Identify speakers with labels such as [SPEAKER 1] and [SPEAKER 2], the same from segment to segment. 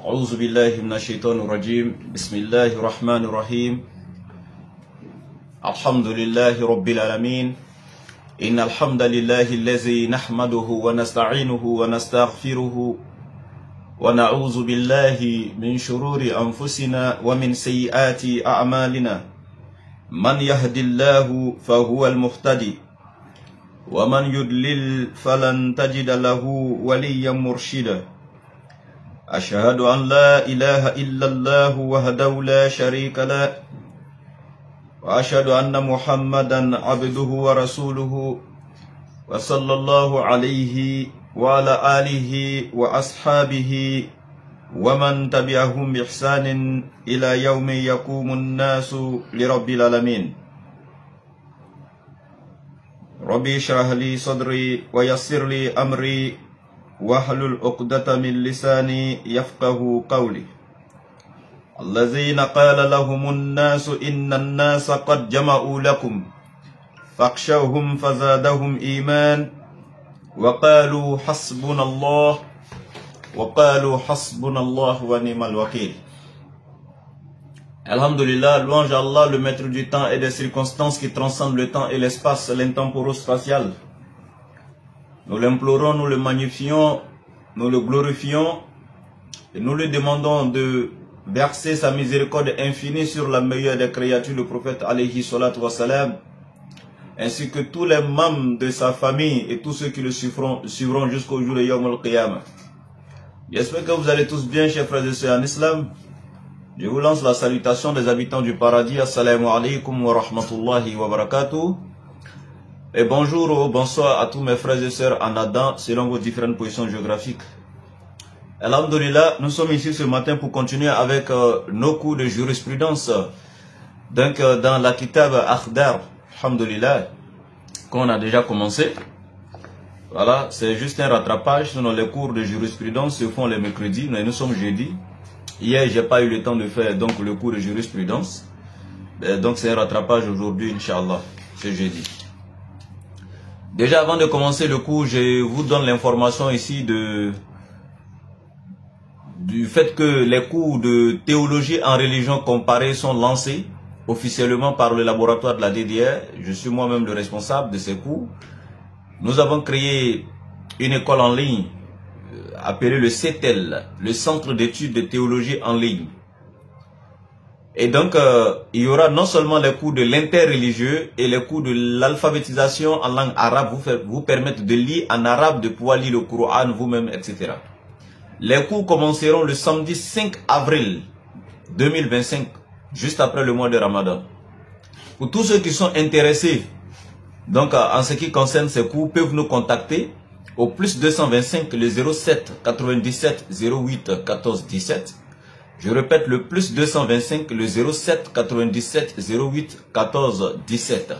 [SPEAKER 1] أعوذ بالله من الشيطان الرجيم. بسم الله الرحمن الرحيم. الحمد لله رب العالمين. إن الحمد لله الذي نحمده ونستعينه ونستغفره ونعوذ بالله من شرور أنفسنا ومن سيئات أعمالنا. من يهد الله فهو المهتدي ومن يضلل فلن تجد له وليا مرشدا. أشهد أن لا إله إلا الله وحده لا شريك له وأشهد أن محمدا عبده ورسوله وصلى الله عليه وعلى آله وأصحابه ومن تبعهم بإحسان إلى يوم يقوم الناس لرب العالمين. ربي اشرح لي صدري ويسر لي أمري واحلل عقدة من لساني يفقه قولي. الذين قال لهم الناس إن الناس قد جمعوا لكم فاخشوهم فزادهم إيمان وقالوا حسبنا الله ونعم الوكيل. Alhamdulillah, louange à Allah, le maître du temps et des circonstances qui transcendent le temps et l'espace, l'intemporo-spatial. Nous l'implorons, nous le magnifions, nous le glorifions et nous lui demandons de verser sa miséricorde infinie sur la meilleure des créatures, le prophète alayhi salatu wassalam, ainsi que tous les membres de sa famille et tous ceux qui le suivront jusqu'au jour de Yawm al-Qiyamah. J'espère que vous allez tous bien, chers frères et sœurs en islam. Je vous lance la salutation des habitants du paradis. Assalamu alaikum wa rahmatullahi wa barakatuh. Et bonjour ou bonsoir à tous mes frères et sœurs en Adam, selon vos différentes positions géographiques. Alhamdulillah, nous sommes ici ce matin pour continuer avec nos cours de jurisprudence. Donc dans la kitab Akhdar, alhamdulillah, qu'on a déjà commencé. Voilà, c'est juste un rattrapage. Sinon les cours de jurisprudence se font les mercredis, mais nous sommes jeudi. Hier, j'ai pas eu le temps de faire donc le cours de jurisprudence. Donc c'est un rattrapage aujourd'hui, Inch'Allah, c'est jeudi. Déjà avant de commencer le cours, je vous donne l'information ici du fait que les cours de théologie en religion comparée sont lancés officiellement par le laboratoire de la DDR. Je suis moi-même le responsable de ces cours. Nous avons créé une école en ligne appelée le CETEL, le Centre d'études de théologie en ligne. Et donc, il y aura non seulement les cours de l'interreligieux et les cours de l'alphabétisation en langue arabe, vous permettre de lire en arabe, de pouvoir lire le Coran vous-même, etc. Les cours commenceront le samedi 5 avril 2025, juste après le mois de Ramadan. Pour tous ceux qui sont intéressés, donc en ce qui concerne ces cours, peuvent nous contacter au plus 225 le 07 97 08 14 17. Je répète, le plus 225, le 07 97 08 14 17.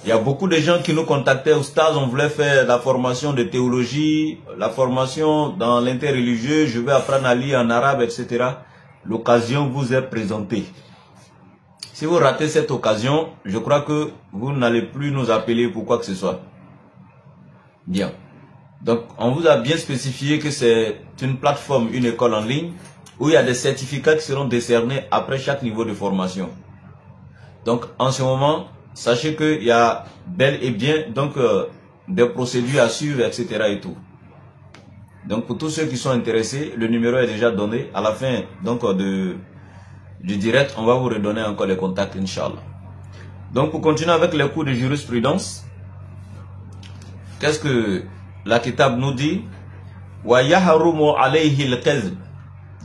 [SPEAKER 1] Il y a beaucoup de gens qui nous contactaient au stade, on voulait faire la formation de théologie, la formation dans l'interreligieux, je vais apprendre à lire en arabe, etc. L'occasion vous est présentée. Si vous ratez cette occasion, je crois que vous n'allez plus nous appeler pour quoi que ce soit. Bien. Donc, on vous a bien spécifié que c'est une plateforme, une école en ligne, où il y a des certificats qui seront décernés après chaque niveau de formation. Donc, en ce moment, sachez qu'il y a bel et bien donc, des procédures à suivre, etc. et tout. Donc, pour tous ceux qui sont intéressés, le numéro est déjà donné. À la fin donc, du direct, on va vous redonner encore les contacts, Inch'Allah. Donc, pour continuer avec les cours de jurisprudence, qu'est-ce que la kitab nous dit?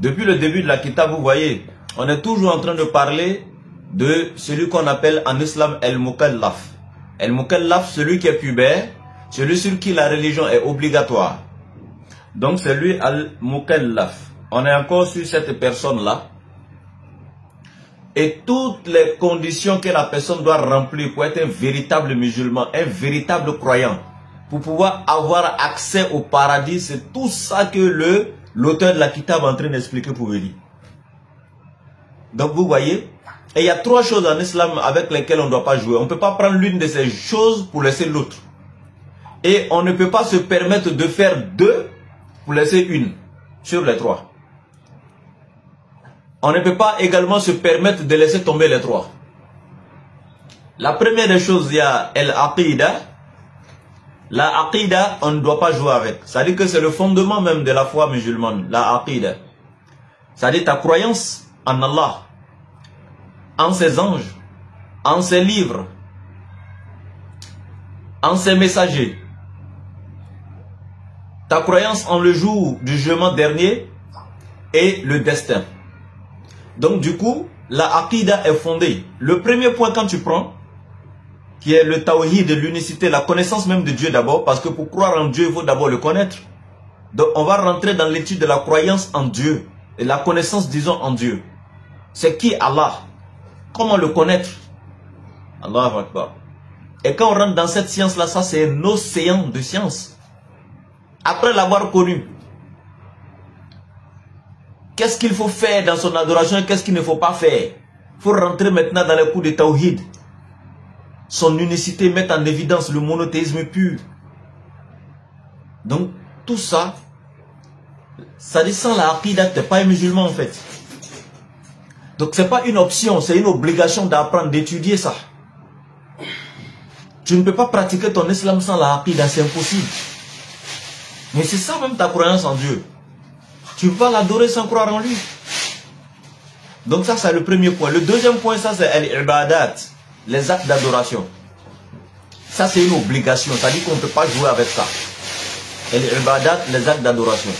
[SPEAKER 1] Depuis le début de la kitab, vous voyez, on est toujours en train de parler de celui qu'on appelle en islam El-Mukallaf. El-Mukallaf, celui qui est pubère, celui sur qui la religion est obligatoire. Donc c'est lui Al-Mukallaf. On est encore sur cette personne-là. Et toutes les conditions que la personne doit remplir pour être un véritable musulman, un véritable croyant, pour pouvoir avoir accès au paradis, c'est tout ça que l'auteur de la kitab est en train d'expliquer pour vous dire. Donc vous voyez, et il y a trois choses en islam avec lesquelles on ne doit pas jouer. On ne peut pas prendre l'une de ces choses pour laisser l'autre. Et on ne peut pas se permettre de faire 2 pour laisser une sur les 3. On ne peut pas également se permettre de laisser tomber les 3. La première des choses, il y a l'aqida. La aqida, on ne doit pas jouer avec. C'est-à-dire que c'est le fondement même de la foi musulmane, la aqida. C'est-à-dire ta croyance en Allah, en ses anges, en ses livres, en ses messagers. Ta croyance en le jour du jugement dernier et le destin. Donc du coup, la aqida est fondée. Le premier point quand tu prends, qui est le tawhid, l'unicité, la connaissance même de Dieu d'abord, parce que pour croire en Dieu, il faut d'abord le connaître. Donc on va rentrer dans l'étude de la croyance en Dieu, et la connaissance, disons, en Dieu. C'est qui Allah? Comment le connaître? Allahu Akbar. Et quand on rentre dans cette science-là, ça c'est un océan de science. Après l'avoir connu, qu'est-ce qu'il faut faire dans son adoration et qu'est-ce qu'il ne faut pas faire? Il faut rentrer maintenant dans les cours de tawhid. Son unicité, mettre en évidence le monothéisme pur. Donc, tout ça, ça descend la aqida, tu n'es pas un musulman en fait. Donc, ce n'est pas une option, c'est une obligation d'apprendre, d'étudier ça. Tu ne peux pas pratiquer ton islam sans la aqida, c'est impossible. Mais c'est ça même ta croyance en Dieu. Tu ne peux pas l'adorer sans croire en lui. Donc ça, c'est le premier point. Le deuxième point, ça c'est al-ibadat. Les actes d'adoration. Ça, c'est une obligation. Ça dit qu'on ne peut pas jouer avec ça. Et les ibadat, les actes d'adoration.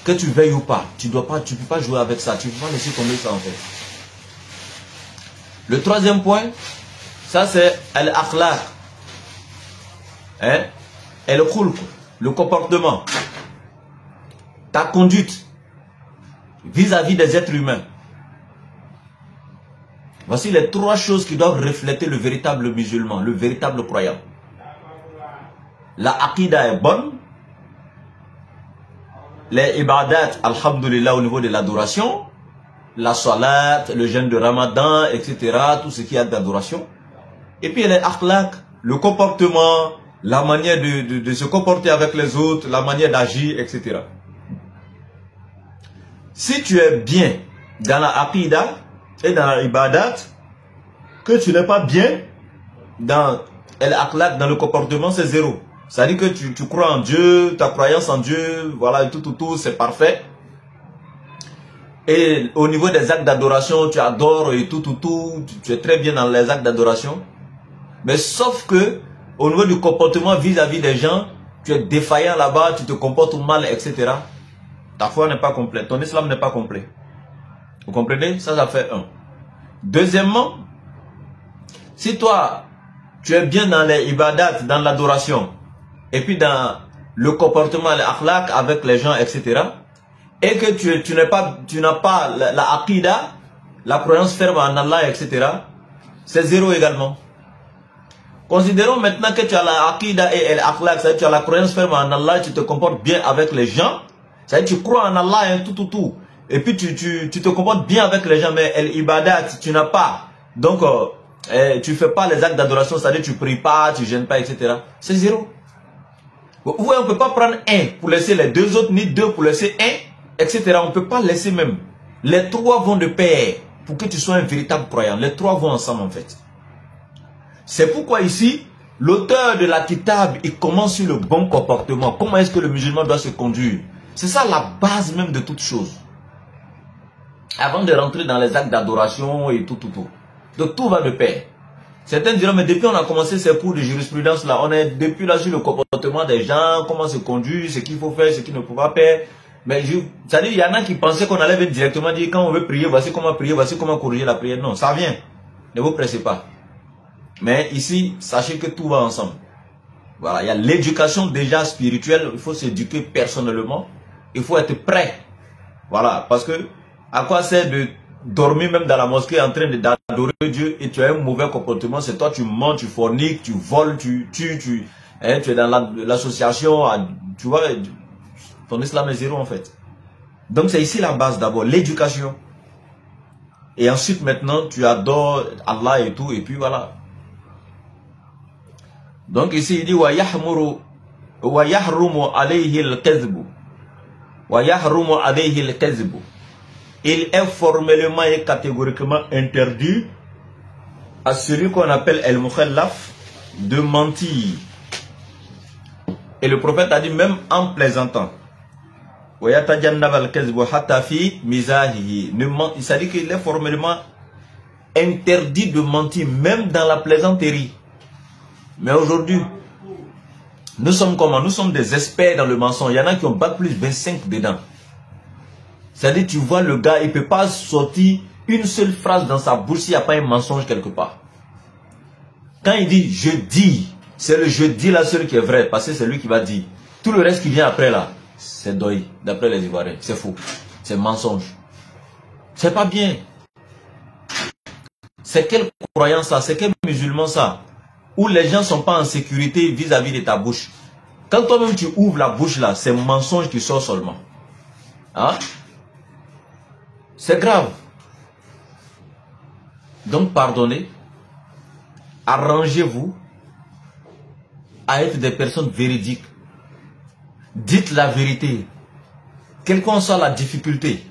[SPEAKER 1] Que tu veilles ou pas, tu peux pas jouer avec ça. Tu ne peux pas laisser tomber ça en fait. Le troisième point, ça c'est al-akhlaq. Et le khulq, le comportement. Ta conduite vis-à-vis des êtres humains. Voici les 3 choses qui doivent refléter le véritable musulman, le véritable croyant. La aqida est bonne. Les ibadat, alhamdulillah, au niveau de l'adoration. La salat, le jeûne de Ramadan, etc. Tout ce qui est d'adoration. Et puis les akhlaq, le comportement, la manière de se comporter avec les autres, la manière d'agir, etc. Si tu es bien dans la aqida et dans la ibadat, que tu n'es pas bien dans l'akhlaq, dans le comportement, c'est 0. C'est-à-dire que tu crois en Dieu, ta croyance en Dieu, voilà, tout, c'est parfait. Et au niveau des actes d'adoration, tu adores et tout, tu es très bien dans les actes d'adoration. Mais sauf que, au niveau du comportement vis-à-vis des gens, tu es défaillant là-bas, tu te comportes mal, etc. Ta foi n'est pas complète, ton islam n'est pas complet. Vous comprenez? Ça fait 1. Deuxièmement, si toi, tu es bien dans les ibadat, dans l'adoration, et puis dans le comportement, l'akhlaq avec les gens, etc., et que tu n'as pas la aqida, la croyance ferme en Allah, etc., c'est 0 également. Considérons maintenant que tu as la aqida et l'akhlaq, c'est-à-dire que tu as la croyance ferme en Allah, tu te comportes bien avec les gens, c'est-à-dire que tu crois en Allah, hein, tout. Et puis tu te comportes bien avec les gens, mais l'ibadat, tu n'as pas. Donc, tu ne fais pas les actes d'adoration, c'est-à-dire que tu ne pries pas, tu ne gênes pas, etc. C'est 0. Vous voyez, on ne peut pas prendre 1 pour laisser les 2 autres, ni 2 pour laisser 1, etc. On ne peut pas laisser même. Les 3 vont de pair pour que tu sois un véritable croyant. Les 3 vont ensemble en fait. C'est pourquoi ici, l'auteur de la kitab, il commence sur le bon comportement. Comment est-ce que le musulman doit se conduire? C'est ça la base même de toute chose. Avant de rentrer dans les actes d'adoration et tout. Donc tout va de pair. Certains diront, mais depuis on a commencé ces cours de jurisprudence là, on est depuis là sur le comportement des gens, comment se conduire, ce qu'il faut faire, ce qu'il ne faut pas faire. Mais c'est-à-dire, il y en a qui pensaient qu'on allait directement dire, quand on veut prier, voici comment corriger la prière. Non, ça vient. Ne vous pressez pas. Mais ici, sachez que tout va ensemble. Voilà, il y a l'éducation déjà spirituelle, il faut s'éduquer personnellement. Il faut être prêt. Voilà, parce que à quoi sert de dormir même dans la mosquée en train d'adorer Dieu et tu as un mauvais comportement, c'est toi tu mens, tu forniques, tu voles, tu tues, tu es dans l'association, tu vois, ton islam est 0 en fait. Donc c'est ici la base d'abord, l'éducation. Et ensuite maintenant tu adores Allah et tout, et puis voilà. Donc ici il dit wa yahrumu alayhi al-kadhbu. Wa yahrumu alayhi al-kadhbu. Il est formellement et catégoriquement interdit à celui qu'on appelle al-mukhallaf de mentir. Et le prophète a dit même en plaisantant. C'est-à-dire qu'il est formellement interdit de mentir même dans la plaisanterie. Mais aujourd'hui, nous sommes comment? Nous sommes des experts dans le mensonge. Il y en a qui ont bac plus 25 dedans. C'est-à-dire tu vois le gars, il ne peut pas sortir une seule phrase dans sa bouche s'il n'y a pas un mensonge quelque part. Quand il dit je dis, c'est le je dis là seul qui est vrai, parce que c'est lui qui va dire. Tout le reste qui vient après là, c'est doi, d'après les Ivoiriens, c'est faux, c'est mensonge. C'est pas bien. C'est quelle croyance ça? C'est quel musulman ça? Où les gens ne sont pas en sécurité vis-à-vis de ta bouche. Quand toi-même tu ouvres la bouche là, c'est mensonge qui sort seulement. Hein? C'est grave. Donc pardonnez, arrangez-vous à être des personnes véridiques. Dites la vérité, quelle qu'en soit la difficulté.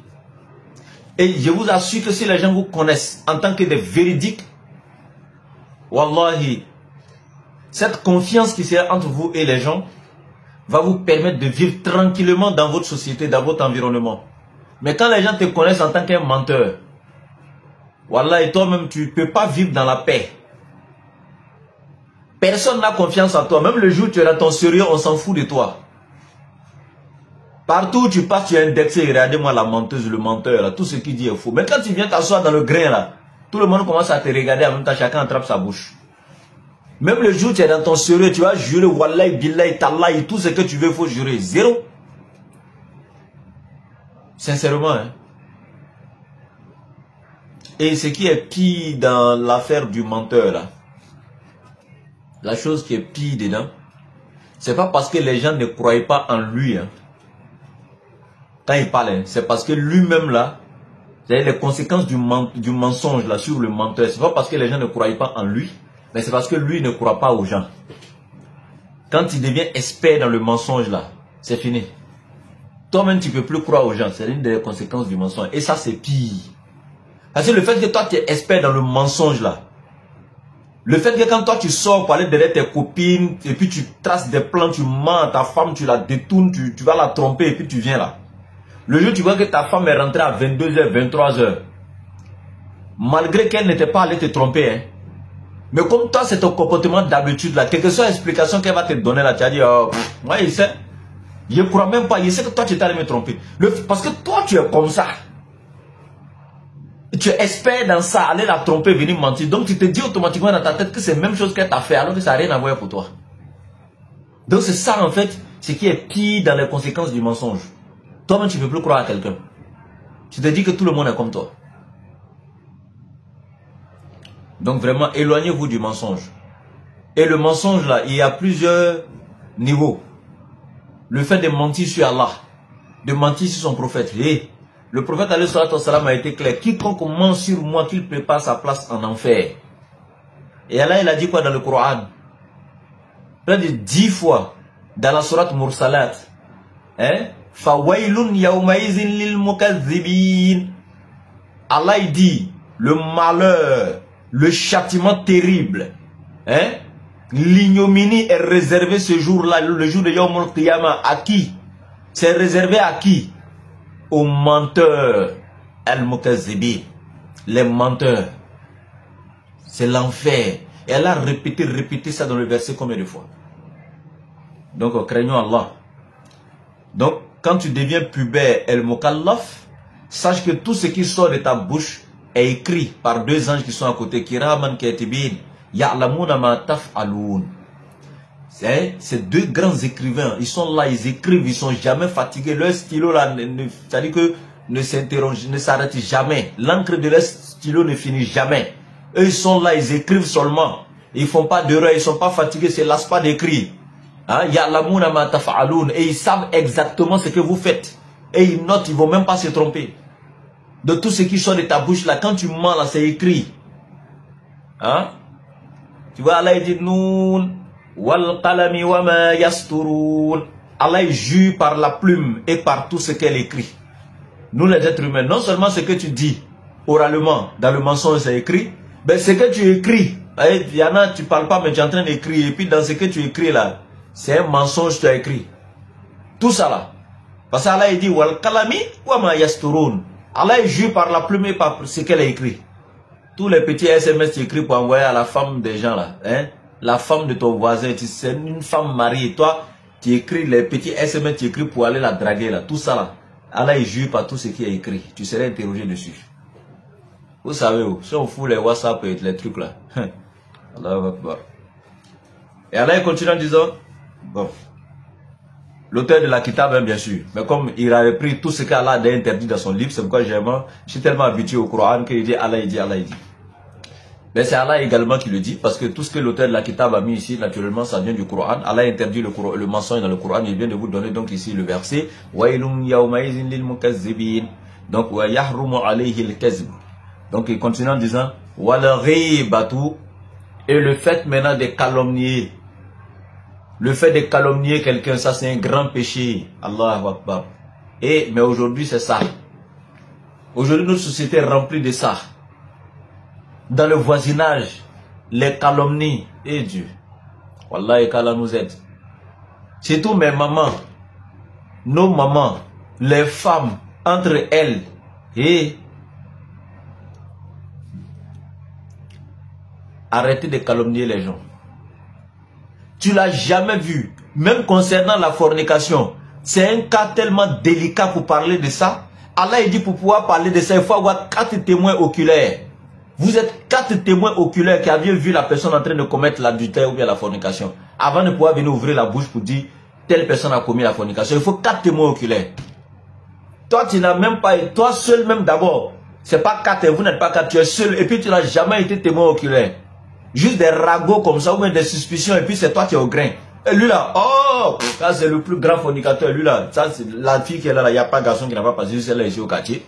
[SPEAKER 1] Et je vous assure que si les gens vous connaissent en tant que des véridiques, wallahi, cette confiance qui sera entre vous et les gens va vous permettre de vivre tranquillement dans votre société, dans votre environnement. Mais quand les gens te connaissent en tant qu'un menteur, wallahi, toi-même tu ne peux pas vivre dans la paix. Personne n'a confiance en toi. Même le jour où tu es dans ton sérieux, on s'en fout de toi. Partout où tu passes, tu es indexé. Regardez-moi la menteuse, le menteur, là, tout ce qu'il dit est faux. Mais quand tu viens t'asseoir dans le grain, là, tout le monde commence à te regarder en même temps, chacun attrape sa bouche. Même le jour où tu es dans ton sérieux, tu vas jurer, wallahi, billahi, tallahi, tout ce que tu veux, il faut jurer. Zéro. Sincèrement, hein. Et ce qui est pire dans l'affaire du menteur, là, la chose qui est pire dedans, c'est pas parce que les gens ne croient pas en lui, hein. Quand il parle, hein, c'est parce que lui-même là, c'est les conséquences du mensonge là sur le menteur. C'est pas parce que les gens ne croient pas en lui, mais c'est parce que lui ne croit pas aux gens. Quand il devient expert dans le mensonge là, c'est fini. Toi-même tu ne peux plus croire aux gens, c'est une des conséquences du mensonge. Et ça c'est pire. Parce que le fait que toi tu es expert dans le mensonge là, le fait que quand toi tu sors pour aller derrière tes copines, et puis tu traces des plans, tu mens à ta femme, tu la détournes, tu vas la tromper et puis tu viens là. Le jour où tu vois que ta femme est rentrée à 22h, 23h, malgré qu'elle n'était pas allée te tromper, hein. Mais comme toi c'est ton comportement d'habitude là, quelle que soit l'explication qu'elle va te donner là, tu as dit, oh, moi il sait, je ne crois même pas, il sait que toi tu es allé me tromper. Parce que toi tu es comme ça. Tu es expert dans ça, aller la tromper, venir mentir. Donc tu te dis automatiquement dans ta tête que c'est la même chose qu'elle t'a fait alors que ça n'a rien à voir pour toi. Donc c'est ça en fait, ce qui est pire dans les conséquences du mensonge. Toi-même tu ne peux plus croire à quelqu'un. Tu te dis que tout le monde est comme toi. Donc vraiment éloignez-vous du mensonge. Et le mensonge là, il y a plusieurs niveaux. Le fait de mentir sur Allah, de mentir sur son prophète. Et le prophète alayhi salatu wa salam a été clair. Quiconque ment sur moi, qu'il prépare sa place en enfer. Et Allah il a dit quoi dans le Coran? Il a dit 10 fois dans la sourate Mursalat. Hein? Fawailun yawmaizin lil mukazzibin. Allah il dit le malheur, le châtiment terrible, hein? L'ignominie est réservée ce jour-là, le jour de Yawm al-Qiyamah. À qui? C'est réservé à qui? Aux menteurs, al-mukazzibin, les menteurs. C'est l'enfer. Et elle a répété ça dans le verset combien de fois? Donc craignons Allah. Donc quand tu deviens pubère al-mukallaf, sache que tout ce qui sort de ta bouche est écrit par deux anges qui sont à côté. Kiraman katibin ya'lamuna ma taf'alun. Ces deux grands écrivains, ils sont là, ils écrivent, ils sont jamais fatigués. Leur stylo là, c'est-à-dire que ne s'interroge, ne s'arrête jamais. L'encre de leur stylo ne finit jamais. Eux, ils sont là, ils écrivent seulement. Ils font pas d'erreur, ils sont pas fatigués, c'est lasse pas d'écrire. Ya'lamuna ma taf'alun. Et ils savent exactement ce que vous faites. Et ils notent, ils vont même pas se tromper. De tout ce qui sort de ta bouche là, quand tu mens là, c'est écrit. Hein? Tu vois, Allah il dit Noun, Wal qalami wa ma yasturun. Allah jure par la plume et par tout ce qu'elle écrit. Nous les êtres humains, non seulement ce que tu dis oralement, dans le mensonge c'est écrit, mais ce que tu écris, il y en a, tu parles pas mais tu es en train d'écrire, et puis dans ce que tu écris là, c'est un mensonge que tu as écrit. Tout ça là. Parce qu'Allah dit, wal qalami wa ma yasturun. Allah jure par la plume et par ce qu'elle a écrit. Tous les petits SMS tu écris pour envoyer à la femme des gens là, hein? La femme de ton voisin, c'est une femme mariée, toi, tu écris les petits SMS, tu écris pour aller la draguer là, tout ça là. Allah jure par tout ce qui est écrit. Tu serais interrogé dessus. Vous savez où? Si on fout les WhatsApp et les trucs là. Allah va voir. Et Allah continue en disant, bon, l'auteur de la Kitab, hein, bien sûr, mais comme il avait pris tout ce qu'Allah a interdit dans son livre, c'est pourquoi je suis tellement habitué au Coran qu'il dit Allah, il dit, Allah, il dit. Mais c'est Allah également qui le dit, parce que tout ce que l'auteur de la Kitab a mis ici, naturellement, ça vient du Coran. Allah interdit le mensonge dans le Coran. Il vient de vous donner donc ici le verset. Donc, donc il continue en disant, et le fait maintenant de calomnier. Le fait de calomnier quelqu'un, ça c'est un grand péché. Allahu Akbar. Mais aujourd'hui c'est ça. Aujourd'hui notre société est remplie de ça. Dans le voisinage, les calomnies. Et Dieu. Wallah, qu'Allah nous aide. Surtout mes mamans, nos mamans, les femmes, entre elles. Arrêtez de calomnier les gens. Tu l'as jamais vu. Même concernant la fornication. C'est un cas tellement délicat pour parler de ça. Allah il dit pour pouvoir parler de ça, il faut avoir 4 témoins oculaires. Vous êtes 4 témoins oculaires qui avaient vu la personne en train de commettre l'adultère ou bien la fornication. Avant de pouvoir venir ouvrir la bouche pour dire telle personne a commis la fornication. Il faut 4 témoins oculaires. Toi tu n'as même pas, toi seul même d'abord. C'est pas 4, vous n'êtes pas 4, tu es seul et puis tu n'as jamais été témoin oculaire. Juste des ragots comme ça ou même des suspicions et puis c'est toi qui es au grain. Et lui là, oh, ça c'est le plus grand fornicateur. Lui là, ça c'est la fille qui est là, il n'y a pas de garçon qui n'a pas passé celle-là ici au quartier.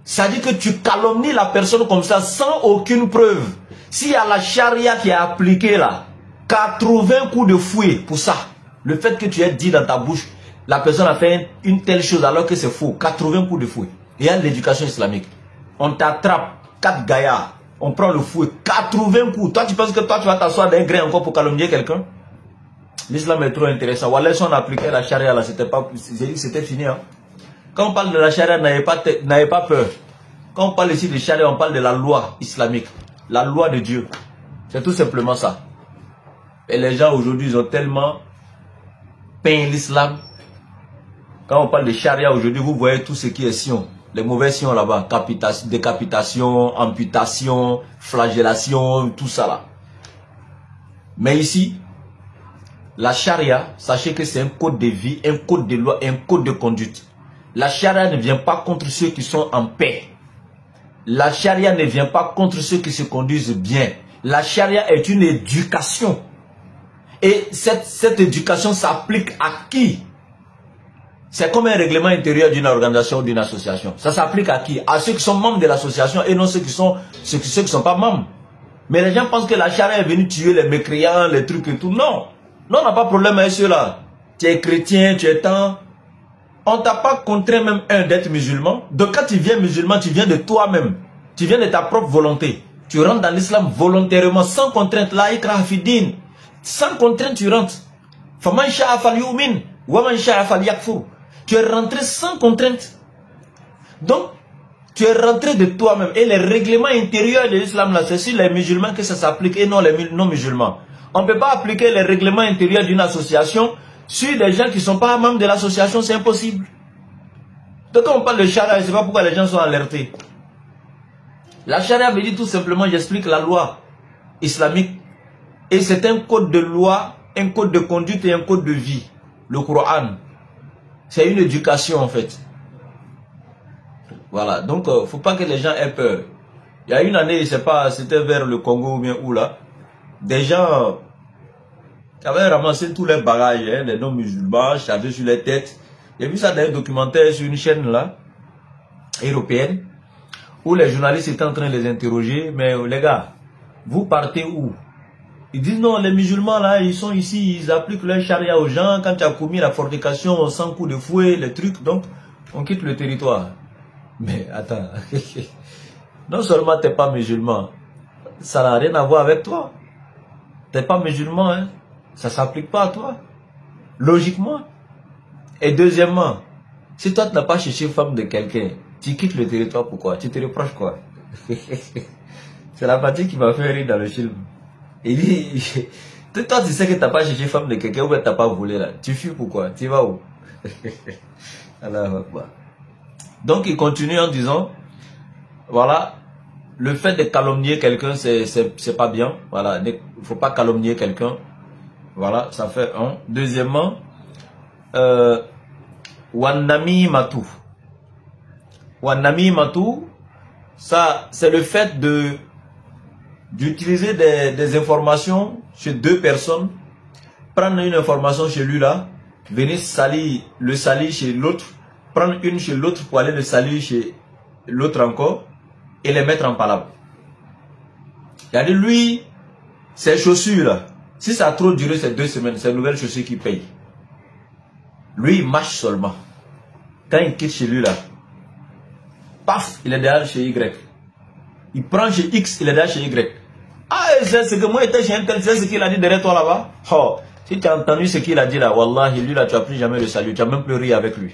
[SPEAKER 1] Ça dit que tu calomnies la personne comme ça sans aucune preuve. S'il y a la charia qui est appliquée là, 80 coups de fouet pour ça. Le fait que tu aies dit dans ta bouche, la personne a fait une telle chose alors que c'est faux. 80 coups de fouet. Il y a l'éducation islamique. On t'attrape 4 gaillards. On prend le fouet, 80 coups. Toi, tu penses que toi, tu vas t'asseoir d'un grain encore pour calomnier quelqu'un? L'islam est trop intéressant. Voilà, si on appliquait la charia là, c'était fini. Hein? Quand on parle de la charia, n'ayez pas peur. Quand on parle ici de charia, on parle de la loi islamique. La loi de Dieu. C'est tout simplement ça. Et les gens aujourd'hui, ils ont tellement peint l'islam. Quand on parle de charia aujourd'hui, vous voyez tout ce qui est sion. Les mauvais sions là-bas, décapitation, amputation, flagellation, tout ça là. Mais ici, la charia, sachez que c'est un code de vie, un code de loi, un code de conduite. La charia ne vient pas contre ceux qui sont en paix. La charia ne vient pas contre ceux qui se conduisent bien. La charia est une éducation. Et cette éducation s'applique à qui? C'est comme un règlement intérieur d'une organisation ou d'une association. Ça s'applique à qui? À ceux qui sont membres de l'association et non ceux qui sont pas membres. Mais les gens pensent que la charia est venue tuer les mécréants, les trucs et tout. Non. Non, on n'a pas de problème avec ceux-là. Tu es chrétien, tu es tant. On ne t'a pas contraint même d'être musulman. Donc quand tu viens musulman, tu viens de toi-même. Tu viens de ta propre volonté. Tu rentres dans l'islam volontairement, sans contrainte. La ikraha fi din. Sans contrainte, tu rentres. Faman sha'a falyu'min wa man sha'a falyakfur. Tu es rentré sans contrainte. Donc, tu es rentré de toi-même. Et les règlements intérieurs de l'islam, là, c'est sur les musulmans que ça s'applique et non les non-musulmans. On ne peut pas appliquer les règlements intérieurs d'une association sur des gens qui ne sont pas membres de l'association, c'est impossible. Donc, quand on parle de charia, je ne sais pas pourquoi les gens sont alertés. La charia veut dire tout simplement, j'explique la loi islamique. Et c'est un code de loi, un code de conduite et un code de vie. Le Coran. C'est une éducation en fait. Voilà, donc il ne faut pas que les gens aient peur. Il y a une année, je ne sais pas, c'était vers le Congo ou bien où là, des gens avaient ramassé tous les bagages, hein, les non-musulmans, chargés sur les têtes. J'ai vu ça dans un documentaire sur une chaîne là, européenne, où les journalistes étaient en train de les interroger. Mais les gars, vous partez où? Ils disent non, les musulmans là, ils sont ici, ils appliquent leur charia aux gens. Quand tu as commis la fornication, sans coup de fouet, les trucs, donc on quitte le territoire. Mais attends, non seulement tu n'es pas musulman, ça n'a rien à voir avec toi. Tu n'es pas musulman, hein? Ça ne s'applique pas à toi. Logiquement. Et deuxièmement, si toi tu n'as pas cherché femme de quelqu'un, tu quittes le territoire, pourquoi? Tu te reproches quoi? C'est la partie qui m'a fait rire dans le film. Il dit, toi tu sais que tu n'as pas cherché femme de quelqu'un ou que tu n'as pas volé là. Tu fuis pourquoi? Tu vas où? Alors, donc il continue en disant, voilà, le fait de calomnier quelqu'un, c'est pas bien. Voilà, il ne faut pas calomnier quelqu'un. Voilà, ça fait un. Deuxièmement, Wanami Matu. Wanami Matu, ça, c'est le fait d'utiliser des informations chez deux personnes, prendre une information chez lui là, venir le salir chez l'autre, prendre une chez l'autre pour aller le salir chez l'autre encore, et les mettre en palabre. C'est-à-dire lui, ses chaussures là, si ça a trop duré ces 2 semaines, c'est une nouvelle chaussure qui paye. Lui, il marche seulement. Quand il quitte chez lui là, paf, il est derrière chez Y. Il prend chez X, il est derrière chez Y. Ah, c'est ce que moi j'étais chez un tel, c'est ce qu'il a dit derrière toi là-bas. Oh, si tu as entendu ce qu'il a dit là, wallahi, lui là, tu n'as plus jamais le salut, tu n'as même plus ri avec lui.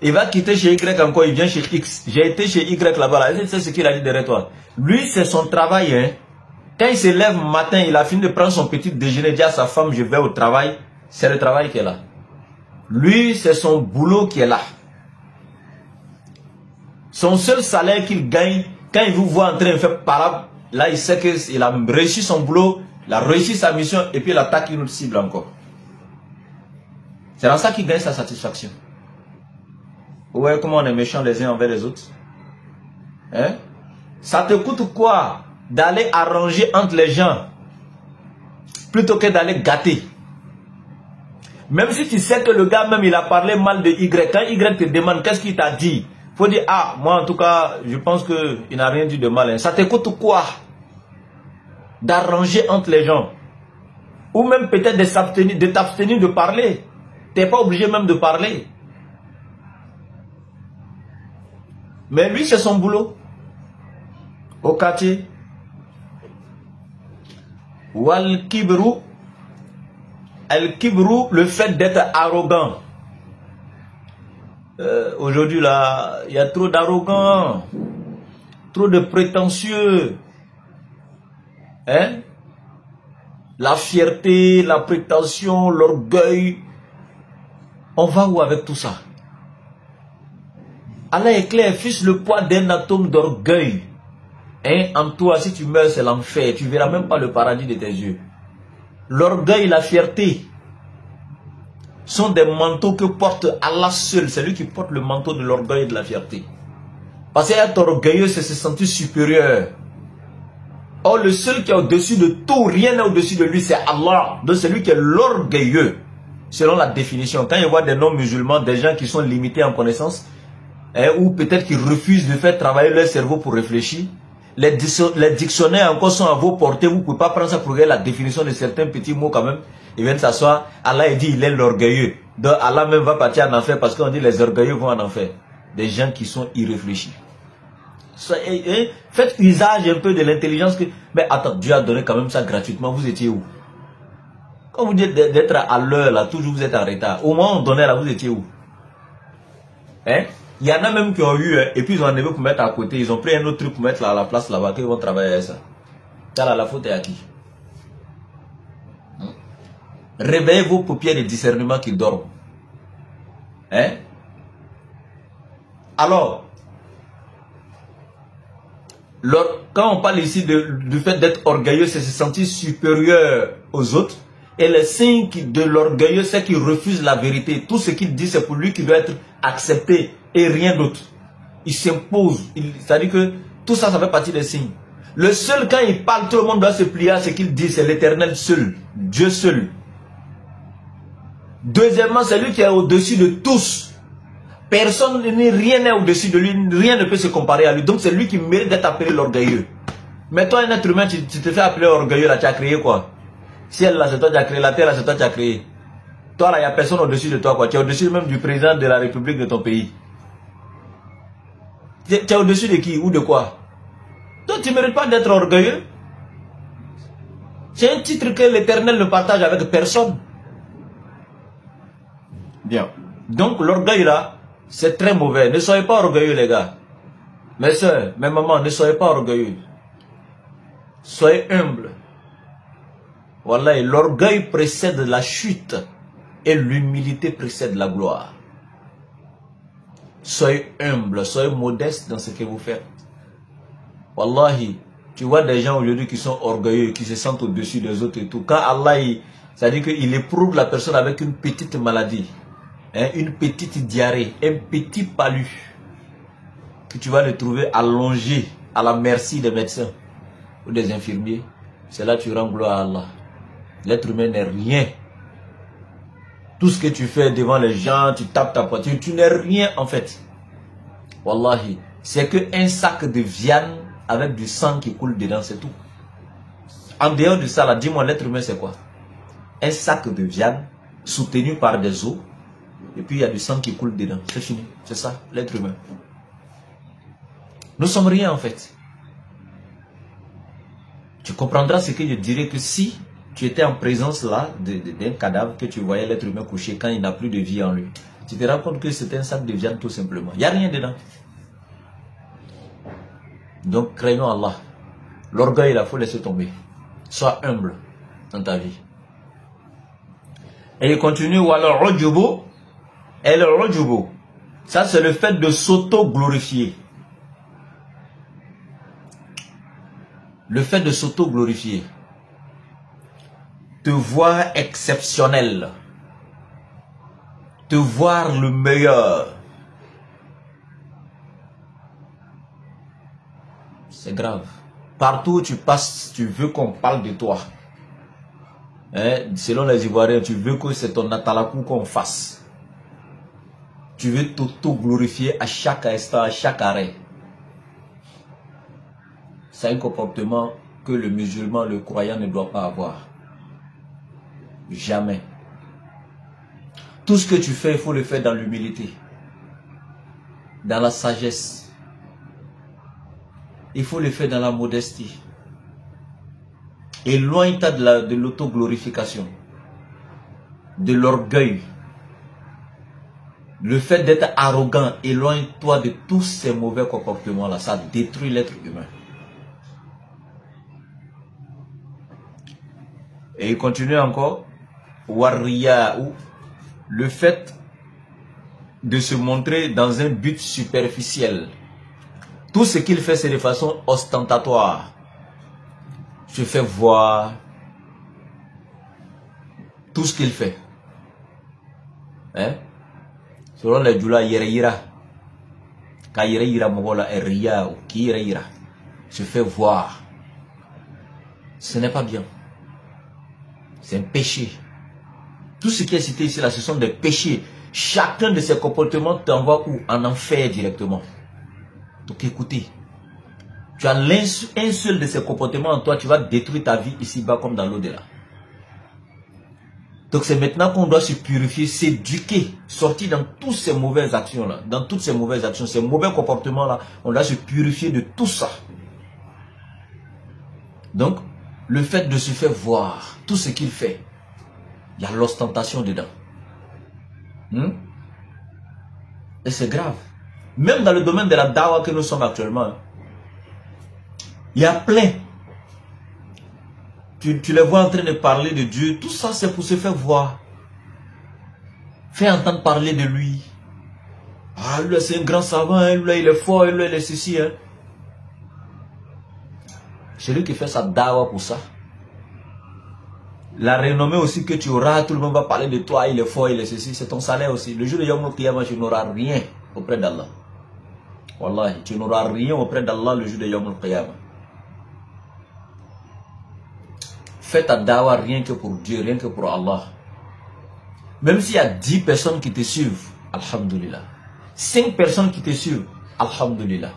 [SPEAKER 1] Il va quitter chez Y encore, il vient chez X. J'ai été chez Y là-bas, là. C'est ce qu'il a dit derrière toi. Lui, c'est son travail, hein. Quand il se lève le matin, il a fini de prendre son petit déjeuner, dit à sa femme, je vais au travail. C'est le travail qui est là. Lui, c'est son boulot qui est là. Son seul salaire qu'il gagne, quand il vous voit en train de faire palabre, là, il sait qu'il a réussi son boulot, il a réussi sa mission, et puis il attaque une autre cible encore. C'est dans ça qu'il gagne sa satisfaction. Ouais, comment on est méchants les uns envers les autres. Hein? Ça te coûte quoi d'aller arranger entre les gens plutôt que d'aller gâter? Même si tu sais que le gars même il a parlé mal de Y, quand Y te demande qu'est-ce qu'il t'a dit, faut dire ah, moi en tout cas je pense qu'il n'a rien dit de mal. Hein. Ça te coûte quoi d'arranger entre les gens? Ou même peut-être de t'abstenir de parler. Tu n'es pas obligé même de parler. Mais lui, c'est son boulot. Au quartier. Wal kibru. Al kibru, le fait d'être arrogant. Aujourd'hui, là, il y a trop d'arrogants. Trop de prétentieux. Hein? La fierté, la prétention, l'orgueil. On va où avec tout ça? Allah est clair, fiche le poids d'un atome d'orgueil. Hein? En toi, si tu meurs, c'est l'enfer. Tu ne verras même pas le paradis de tes yeux. L'orgueil et la fierté sont des manteaux que porte Allah seul. C'est lui qui porte le manteau de l'orgueil et de la fierté. Parce qu'être orgueilleux, c'est se sentir supérieur. Or, le seul qui est au-dessus de tout, rien n'est au-dessus de lui, c'est Allah. Donc, c'est lui qui est l'orgueilleux. Selon la définition. Quand il voit des non-musulmans, des gens qui sont limités en connaissance, ou peut-être qu'ils refusent de faire travailler leur cerveau pour réfléchir. Les dictionnaires encore sont à vos portées. Vous ne pouvez pas prendre ça pour regarder la définition de certains petits mots quand même. Ils viennent s'asseoir. Allah dit il est l'orgueilleux. Donc Allah même va partir en enfer parce qu'on dit les orgueilleux vont en enfer. Des gens qui sont irréfléchis. Faites usage un peu de l'intelligence. Mais attends, Dieu a donné quand même ça gratuitement. Vous étiez où? Quand vous dites d'être à l'heure là, toujours vous êtes en retard. Au moment où on donnait là, vous étiez où? Hein? Il y en a même qui ont eu, et puis ils ont enlevé pour mettre à côté. Ils ont pris un autre truc pour mettre là, à la place là-bas, qu'ils vont travailler avec ça. Car la faute est à qui? Réveillez vos paupières de discernement qui dorment. Hein? Alors, quand on parle ici du fait d'être orgueilleux, c'est se sentir supérieur aux autres. Et le signe de l'orgueilleux, c'est qu'il refuse la vérité. Tout ce qu'il dit, c'est pour lui qui doit être accepté et rien d'autre. Il s'impose. C'est-à-dire que tout ça, ça fait partie des signes. Le seul, quand il parle, tout le monde doit se plier à ce qu'il dit. C'est l'Éternel seul. Dieu seul. Deuxièmement, c'est lui qui est au-dessus de tous. Personne, rien n'est au-dessus de lui. Rien ne peut se comparer à lui. Donc c'est lui qui mérite d'être appelé l'orgueilleux. Mais toi, un être humain, tu te fais appeler orgueilleux, là, tu as créé quoi? Ciel là, c'est toi qui as créé. La terre là, c'est toi qui as créé. Toi là, il n'y a personne au-dessus de toi, quoi. Tu es au-dessus même du président de la République de ton pays. Tu es au-dessus de qui ou de quoi? Toi, tu ne mérites pas d'être orgueilleux. C'est un titre que l'Éternel ne partage avec personne. Bien. Donc, l'orgueil là, c'est très mauvais. Ne soyez pas orgueilleux, les gars. Mes soeurs, mes mamans, ne soyez pas orgueilleux. Soyez humbles. Voilà, l'orgueil précède la chute et l'humilité précède la gloire. Soyez humbles, soyez modestes dans ce que vous faites. Wallahi, tu vois des gens aujourd'hui qui sont orgueilleux, qui se sentent au-dessus des autres et tout. Quand Allah, ça dit qu'il éprouve la personne avec une petite maladie, hein, une petite diarrhée, un petit palu, que tu vas le trouver allongé à la merci des médecins ou des infirmiers. C'est là que tu rends gloire à Allah. L'être humain n'est rien. Tout ce que tu fais devant les gens, tu tapes ta poitrine, tu n'es rien en fait. Wallahi, c'est qu'un sac de viande avec du sang qui coule dedans, c'est tout. En dehors de ça, là, dis-moi, l'être humain c'est quoi? Un sac de viande soutenu par des os, et puis il y a du sang qui coule dedans. C'est fini, c'est ça, l'être humain. Nous sommes rien en fait. Tu comprendras ce que je dirais que si tu étais en présence là d'un cadavre, que tu voyais l'être humain couché quand il n'a plus de vie en lui, tu te rends compte que c'est un sac de viande tout simplement. Il n'y a rien dedans. Donc craignons Allah. L'orgueil, il faut laisser tomber. Sois humble dans ta vie. Et il continue, et le rojubo, ça c'est le fait de s'auto-glorifier. Le fait de s'auto-glorifier. Te voir exceptionnel. Te voir le meilleur. C'est grave. Partout où tu passes, tu veux qu'on parle de toi. Hein? Selon les Ivoiriens, tu veux que c'est ton atalakou qu'on fasse. Tu veux t'auto-glorifier à chaque instant, à chaque arrêt. C'est un comportement que le musulman, le croyant ne doit pas avoir. Jamais. Tout ce que tu fais, il faut le faire dans l'humilité. Dans la sagesse. Il faut le faire dans la modestie. Éloigne-toi de l'autoglorification. De l'orgueil. Le fait d'être arrogant, éloigne-toi de tous ces mauvais comportements-là. Ça détruit l'être humain. Et il continue encore. Warriya, ou le fait de se montrer dans un but superficiel. Tout ce qu'il fait, c'est de façon ostentatoire. Se fait voir. Tout ce qu'il fait. Hein? Selon les Djoula, Yereira. Quand Yereira Mogola est Ria ou qui Yereira. Se fait voir. Ce n'est pas bien. C'est un péché. Tout ce qui est cité ici, là, ce sont des péchés. Chacun de ces comportements t'envoie où? En enfer directement. Donc écoutez, tu as un seul de ces comportements en toi, tu vas détruire ta vie ici-bas comme dans l'au-delà. Donc c'est maintenant qu'on doit se purifier, s'éduquer, sortir dans toutes ces mauvaises actions-là, dans toutes ces mauvaises actions, ces mauvais comportements-là, on doit se purifier de tout ça. Donc, le fait de se faire voir, tout ce qu'il fait, il y a l'ostentation dedans. Et c'est grave. Même dans le domaine de la dawa que nous sommes actuellement, il y a plein. Tu les vois en train de parler de Dieu. Tout ça, c'est pour se faire voir. Faire entendre parler de lui. Ah, lui, c'est un grand savant. Hein, lui, il est fort. Lui, il est ceci. Hein. C'est lui qui fait sa dawa pour ça. La renommée aussi que tu auras, tout le monde va parler de toi. Il est fort, il est ceci. C'est ton salaire aussi. Le jour de Yom Kiyama, tu n'auras rien auprès d'Allah. Wallahi, tu n'auras rien auprès d'Allah le jour de Yom Kiyama. Fais ta dawa rien que pour Dieu, rien que pour Allah. Même s'il y a 10 personnes qui te suivent, alhamdulillah. 5 personnes qui te suivent, alhamdulillah.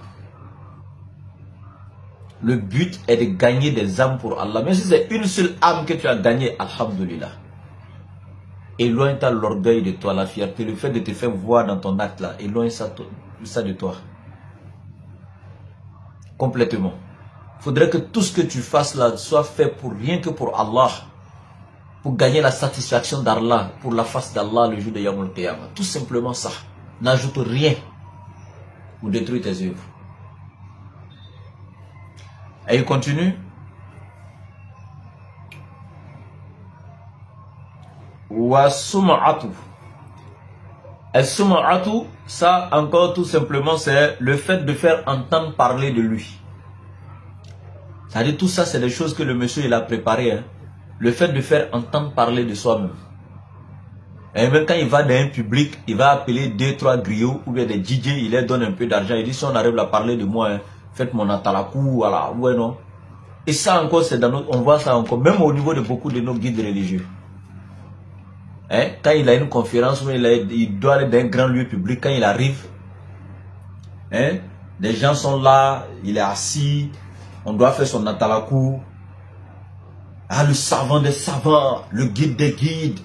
[SPEAKER 1] Le but est de gagner des âmes pour Allah. Même si c'est une seule âme que tu as gagnée, alhamdulillah. Éloigne-toi l'orgueil de toi, la fierté, le fait de te faire voir dans ton acte là. Éloigne ça de toi. Complètement. Il faudrait que tout ce que tu fasses là soit fait pour rien que pour Allah. Pour gagner la satisfaction d'Allah, pour la face d'Allah le jour de Yawm al-Qiyamah. Tout simplement ça. N'ajoute rien pour détruire tes œuvres. Et il continue. Wa sum'atu. Et sum'atu, ça encore tout simplement c'est le fait de faire entendre parler de lui. C'est-à-dire tout ça c'est des choses que le monsieur il a préparé. Hein. Le fait de faire entendre parler de soi-même. Et même quand il va dans un public, il va appeler 2-3 griots ou bien des DJ, il leur donne un peu d'argent. Il dit si on arrive à parler de moi, hein, faites mon atalakou, voilà, ouais non. Et ça encore, c'est dans notre, on voit ça encore, même au niveau de beaucoup de nos guides religieux. Hein? Quand il a une conférence, il doit aller dans un grand lieu public, quand il arrive, hein, les gens sont là, il est assis, on doit faire son atalakou. Ah, le savant des savants, le guide des guides.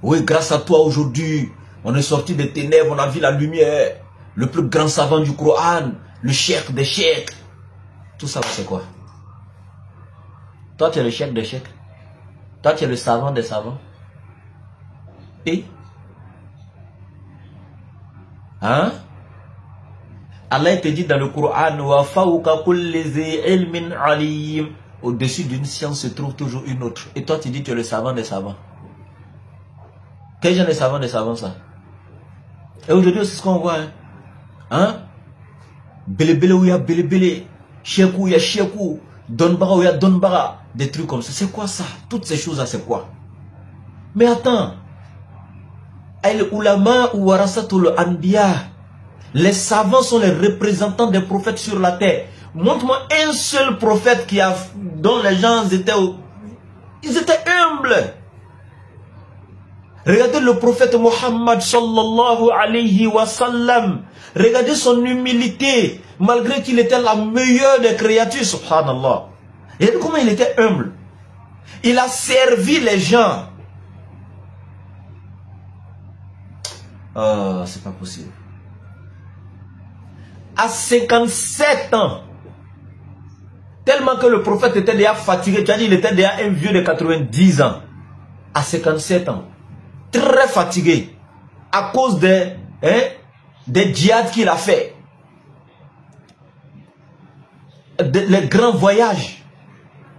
[SPEAKER 1] Oui, grâce à toi aujourd'hui, on est sorti des ténèbres, on a vu la lumière. Le plus grand savant du Coran, le cheikh des cheikhs. Tout ça, c'est quoi? Toi, tu es le cheikh des cheikhs. Toi, tu es le savant des savants. Et hein? Allah te dit dans le Coran, wa fawqa kulli zi ilmin alim. Au-dessus d'une science se trouve toujours une autre. Et toi, tu dis que tu es le savant des savants. Quel genre de savant des savants, ça? Et aujourd'hui, c'est ce qu'on voit. Hein? Belebele ou ya belebele. Chekou ya chekou. Donbara ou ya donbara. Des trucs comme ça. C'est quoi ça? Toutes ces choses-là, c'est quoi? Mais attends. Al-ulama ou warasatul anbiya. Les savants sont les représentants des prophètes sur la terre. Montre-moi un seul prophète dont les gens étaient humbles. Regardez le prophète Mohammed sallallahu alayhi wa sallam. Regardez son humilité. Malgré qu'il était la meilleure des créatures, subhanallah. Regardez comment il était humble. Il a servi les gens. Oh, c'est pas possible. À 57 ans. Tellement que le prophète était déjà fatigué. Tu as dit il était déjà un vieux de 90 ans. À 57 ans. Très fatigué. À cause des djihad qu'il a fait. Les grands voyages.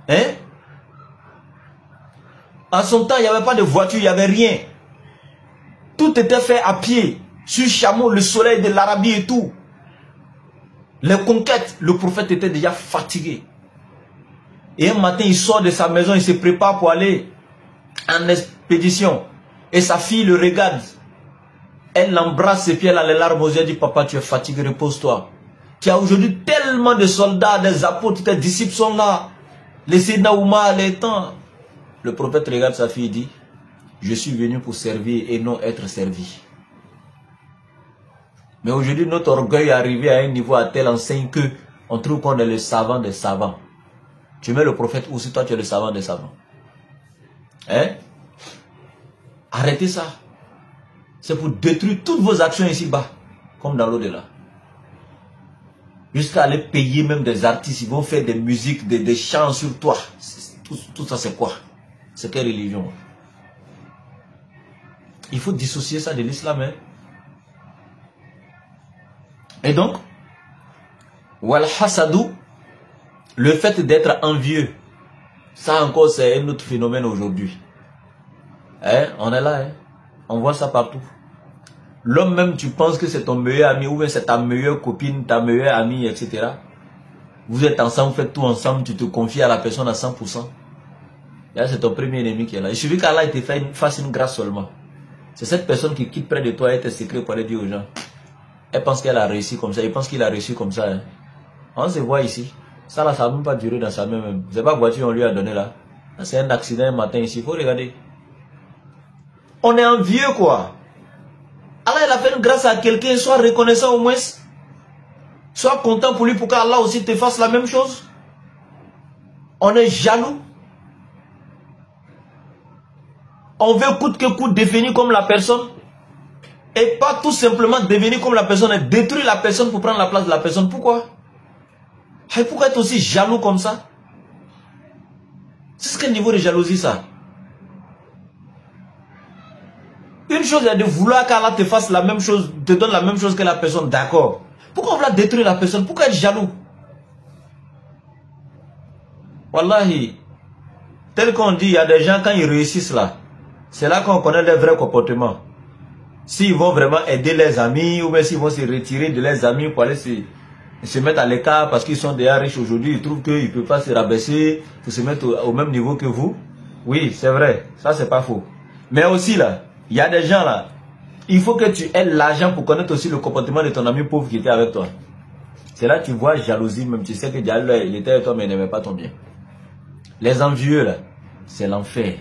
[SPEAKER 1] Hein? En son temps, il n'y avait pas de voiture, il n'y avait rien. Tout était fait à pied. Sur chameau, le soleil de l'Arabie et tout. Les conquêtes, le prophète était déjà fatigué. Et un matin, il sort de sa maison, il se prépare pour aller en expédition. Et sa fille le regarde. Elle l'embrasse ses pieds, elle a les larmes aux yeux, elle dit, papa, tu es fatigué, repose-toi. Tu as aujourd'hui tellement de soldats, des apôtres, tes disciples sont là. Les Sédna Oumar, les temps. Le prophète regarde sa fille et dit, je suis venu pour servir et non être servi. Mais aujourd'hui, notre orgueil est arrivé à un niveau à tel enseigne que on trouve qu'on est le savant des savants. Tu mets le prophète où si toi tu es le savant des savants. Hein? Arrêtez ça. C'est pour détruire toutes vos actions ici-bas, comme dans l'au-delà. Jusqu'à aller payer même des artistes, ils vont faire des musiques, des chants sur toi. Tout ça c'est quoi? C'est quelle religion? Il faut dissocier ça de l'islam. Hein? Et donc, wal hasadou, le fait d'être envieux, ça encore c'est un autre phénomène aujourd'hui. Hein? On est là, hein? On voit ça partout. L'homme même, tu penses que c'est ton meilleur ami ou bien c'est ta meilleure copine, ta meilleure amie, etc. Vous êtes ensemble, vous faites tout ensemble, tu te confies à la personne à 100%. Là, c'est ton premier ennemi qui est là. Il suffit qu'Allah te fasse une grâce seulement. C'est cette personne qui quitte près de toi et tes secrets pour aller dire aux gens. Elle pense qu'elle a réussi comme ça, il pense qu'il a réussi comme ça. Hein. On se voit ici. Ça là, ça va même pas durer dans sa main même. C'est pas voiture on lui a donné là. C'est un accident un matin ici, il faut regarder. On est envieux quoi. Allah il a fait une grâce à quelqu'un, sois reconnaissant au moins. Sois content pour lui pour qu'Allah aussi te fasse la même chose. On est jaloux. On veut coûte que coûte définir comme la personne. Et pas tout simplement devenir comme la personne et détruire la personne pour prendre la place de la personne. Pourquoi? Et pourquoi être aussi jaloux comme ça? C'est quel niveau de jalousie ça? Une chose est de vouloir qu'Allah te fasse la même chose, te donne la même chose que la personne, d'accord. Pourquoi on veut détruire la personne? Pourquoi être jaloux? Wallahi, tel qu'on dit, il y a des gens quand ils réussissent là, c'est là qu'on connaît leur vrai comportement. S'ils vont vraiment aider les amis, ou bien s'ils vont se retirer de leurs amis pour aller se mettre à l'écart parce qu'ils sont déjà riches aujourd'hui, ils trouvent qu'ils ne peuvent pas se rabaisser pour se mettre au même niveau que vous. Oui, c'est vrai, ça c'est pas faux. Mais aussi là, il y a des gens là, il faut que tu aies l'argent pour connaître aussi le comportement de ton ami pauvre qui était avec toi. C'est là que tu vois jalousie, même tu sais que Diallo il était avec toi mais il n'aimait pas ton bien. Les envieux là, c'est l'enfer.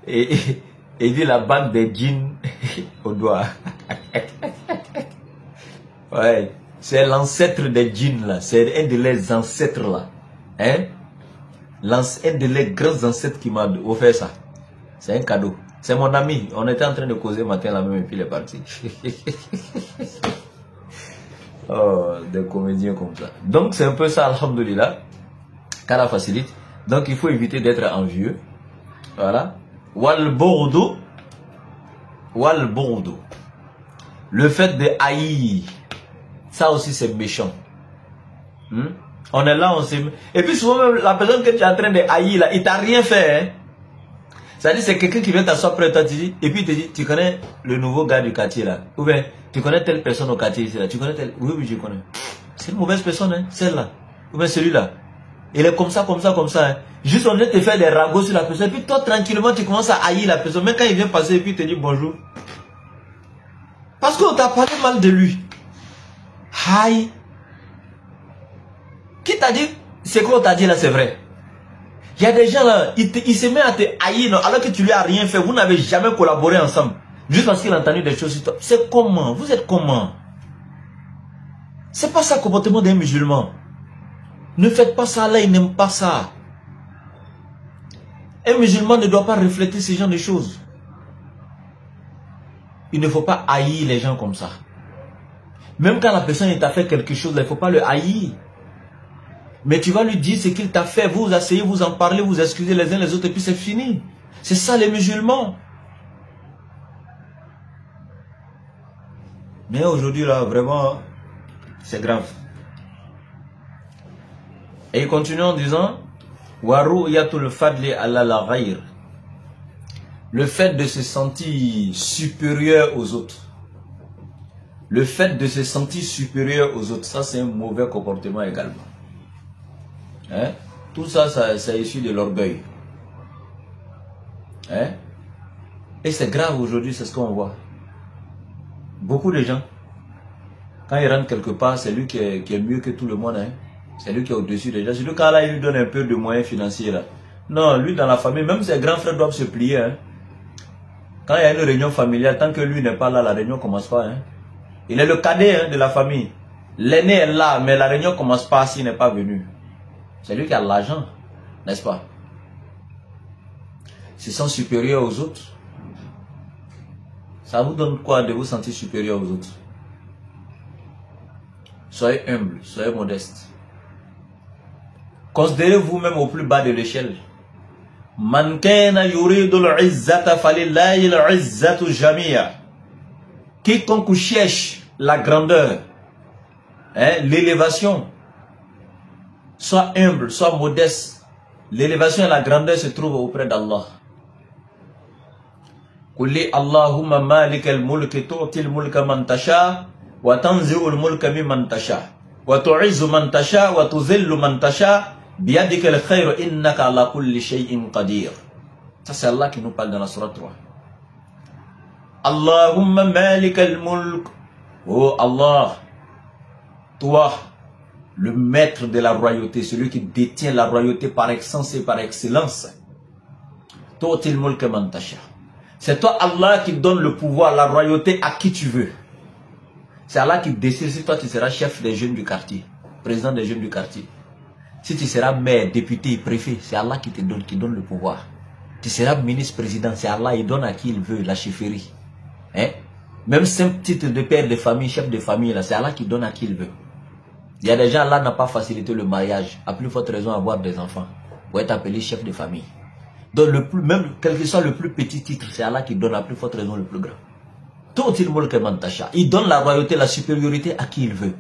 [SPEAKER 1] et dit la bande des djinns au doigt. Ouais, c'est l'ancêtre des djinns là, c'est un de leurs ancêtres là. Hein? Un de leurs grands ancêtres qui m'a offert ça. C'est un cadeau. C'est mon ami. On était en train de causer matin là même et puis il est parti. Oh, des comédiens comme ça. Donc c'est un peu ça, alhamdoulilah. Qu'Allah facilite. Donc il faut éviter d'être envieux. Voilà. Wal bourdo. Wal bourdo. Le fait de haïr. Ça aussi c'est méchant. On est là, on s'est... Et puis souvent même la personne que tu es en train de haïr là, il t'a rien fait. Hein? C'est-à-dire c'est quelqu'un qui vient t'asseoir près de toi, et puis il te dit, tu connais le nouveau gars du quartier là. Ou bien, tu connais telle personne au quartier ici là. Tu connais telle... Oui, oui, je connais. C'est une mauvaise personne, hein, celle-là. Ou bien celui-là. Il est comme ça, comme ça, comme ça. Hein. Juste on vient te faire des ragots sur la personne. Et puis toi, tranquillement, tu commences à haïr la personne. Même quand il vient passer et puis il te dit bonjour. Parce qu'on t'a parlé mal de lui. Aïe. Qui t'a dit, c'est quoi on t'a dit là, c'est vrai. Il y a des gens là, il se met à te haïr non, alors que tu lui as rien fait. Vous n'avez jamais collaboré ensemble. Juste parce qu'il a entendu des choses sur toi. C'est comment? Vous êtes comment? C'est pas ça le comportement d'un musulman. Ne faites pas ça là, il n'aime pas ça. Un musulman ne doit pas refléter ce genre de choses. Il ne faut pas haïr les gens comme ça. Même quand la personne t'a fait quelque chose, il ne faut pas le haïr. Mais tu vas lui dire ce qu'il t'a fait, vous vous asseyez, vous en parlez, vous excusez les uns les autres et puis c'est fini. C'est ça les musulmans. Mais aujourd'hui là, vraiment, c'est grave. Et il continue en disant, Waru'yatul fadli ala la ghayr. Le fait de se sentir supérieur aux autres. Le fait de se sentir supérieur aux autres, ça c'est un mauvais comportement également. Hein? Tout ça, ça issu de l'orgueil. Hein? Et c'est grave aujourd'hui, c'est ce qu'on voit. Beaucoup de gens, quand ils rentrent quelque part, c'est lui qui est mieux que tout le monde. Hein? C'est lui qui est au-dessus des gens. C'est lui quand là, il lui donne un peu de moyens financiers. Là. Non, lui dans la famille, même ses grands frères doivent se plier. Hein? Quand il y a une réunion familiale, tant que lui n'est pas là, la réunion ne commence pas. Hein? Il est le cadet hein, de la famille. L'aîné est là, mais la réunion ne commence pas s'il n'est pas venu. C'est lui qui a l'argent, n'est-ce pas? Se sent supérieur aux autres. Ça vous donne quoi de vous sentir supérieur aux autres? Soyez humble, soyez modeste. Considérez vous-même au plus bas de l'échelle. Man kana yuridul izzata falillahi al-izzatu jami'a. Quiconque cherche la grandeur, hein, l'élévation, sois humble, sois modeste. L'élévation et la grandeur se trouvent auprès d'Allah. Quli Allahumma malik al-mulk tu'ti al-mulka man tasha wa tanzi'u al-mulka mimman tasha wa tu'izzu man tasha wa tuzillu man tasha biyadika al-khayru innaka ala kulli shay'in qadir. Ça c'est Allah qui nous parle dans la sourate 3. Allahumma malik al-mulk. Oh Allah, toi le maître de la royauté, celui qui détient la royauté par essence et par excellence. Tu'til mulka man tasha. C'est toi Allah qui donne le pouvoir, la royauté à qui tu veux. C'est Allah qui décide si toi tu seras chef des jeunes du quartier, président des jeunes du quartier. Si tu seras maire, député, préfet, c'est Allah qui donne le pouvoir. Tu seras ministre, président, c'est Allah, il donne à qui il veut la chefferie. Hein? Même simple titre de père de famille, chef de famille, c'est Allah qui donne à qui il veut. Il y a des gens, Allah n'a pas facilité le mariage, à plus forte raison avoir des enfants, pour être appelé chef de famille. Donc, même quel que soit le plus petit titre, c'est Allah qui donne à plus forte raison le plus grand. Il donne la royauté, la supériorité à qui il veut.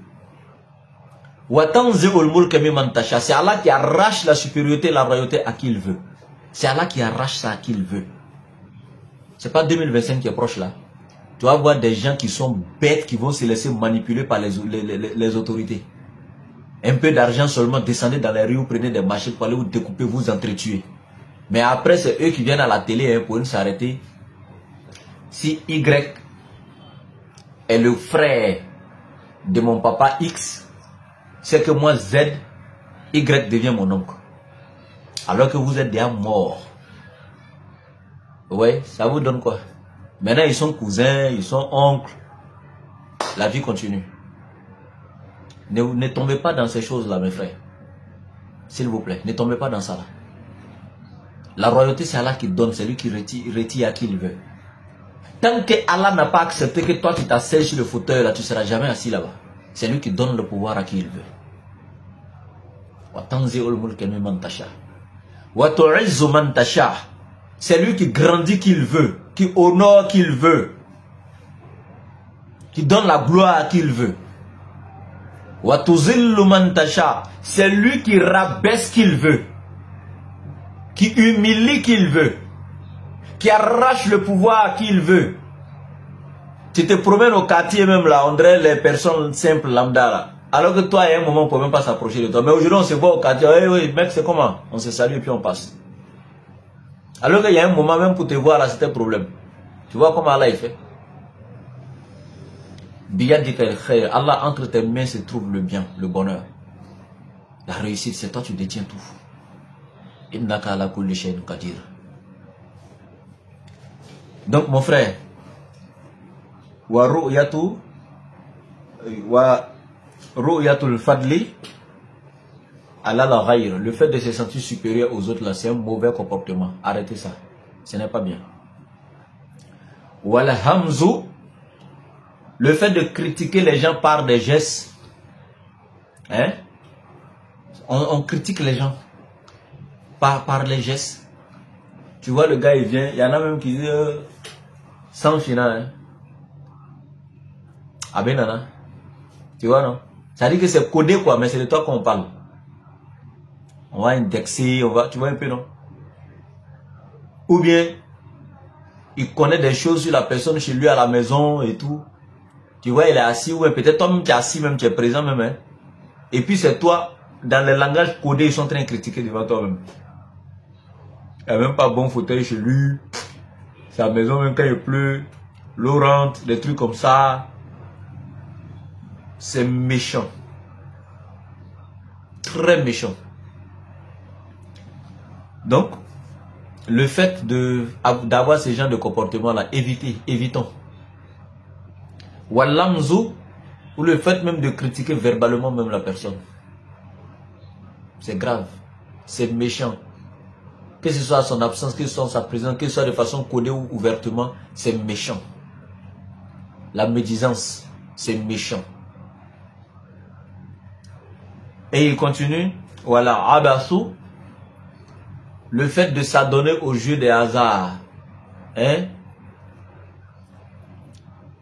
[SPEAKER 1] C'est Allah qui arrache la supériorité, la royauté à qui il veut. C'est Allah qui arrache ça à qui il veut. C'est pas 2025 qui est proche là. Tu vas voir des gens qui sont bêtes, qui vont se laisser manipuler par les autorités. Un peu d'argent seulement, descendez dans les rues, prenez des machines pour aller vous découper, vous entretuer. Mais après, c'est eux qui viennent à la télé hein, pour s'arrêter. Si Y est le frère de mon papa X, c'est que moi Z, Y devient mon oncle. Alors que vous êtes déjà mort. Ouais, ça vous donne quoi? Maintenant, ils sont cousins, ils sont oncles. La vie continue. Ne tombez pas dans ces choses-là, mes frères. S'il vous plaît, ne tombez pas dans ça là. La royauté, c'est Allah qui donne, c'est lui qui retire à qui il veut. Tant que Allah n'a pas accepté que toi tu t'assèches sur le fauteuil là, tu ne seras jamais assis là-bas. C'est lui qui donne le pouvoir à qui il veut. C'est lui qui grandit qui il veut, qui honore qui il veut, qui donne la gloire à qui il veut. C'est lui qui rabaisse qui il veut, qui humilie qui il veut, qui arrache le pouvoir à qui il veut. Tu te promènes au quartier même là, on dirait les personnes simples lambda là. Alors que toi, à un moment, on ne peut même pas s'approcher de toi. Mais aujourd'hui, on se voit au quartier. Hey, oui, mec, c'est comment? On se salue et puis on passe. Alors qu'il y a un moment, même pour te voir là, c'était un problème. Tu vois comment Allah est fait? Allah, entre tes mains se trouve le bien, le bonheur. La réussite, c'est toi, tu détiens tout. Innaka ala kulli shay'in qadir. Donc, mon frère, wa ru'yatul fadli ala la ghayr, le fait de se sentir supérieur aux autres là, c'est un mauvais comportement. Arrêtez ça, ce n'est pas bien. Wal hamzu, le fait de critiquer les gens par des gestes, hein? On critique les gens par les gestes. Tu vois, le gars il vient, il y en a même qui disent sans final, hein? Ah ben nana, tu vois non? Ça dit que c'est codé quoi, mais c'est de toi qu'on parle. On va indexer, on va, tu vois un peu non? Ou bien il connaît des choses sur la personne chez lui à la maison et tout. Tu vois, il est assis, ou peut-être toi-même tu es assis, même tu es présent même. Hein? Et puis c'est toi, dans le langage codé, ils sont en train de critiquer devant toi-même. Il n'y a même pas bon fauteuil chez lui. Sa maison, même quand il pleut, l'eau rentre, des trucs comme ça. C'est méchant. Très méchant. Donc, le fait d'avoir ce genre de comportement-là, évitons. Wallamzu, ou le fait même de critiquer verbalement même la personne. C'est grave. C'est méchant. Que ce soit son absence, que ce soit sa présence, que ce soit de façon codée ou ouvertement, c'est méchant. La médisance, c'est méchant. Et il continue, voilà, abassou, le fait de s'adonner au jeu des hasards, hein,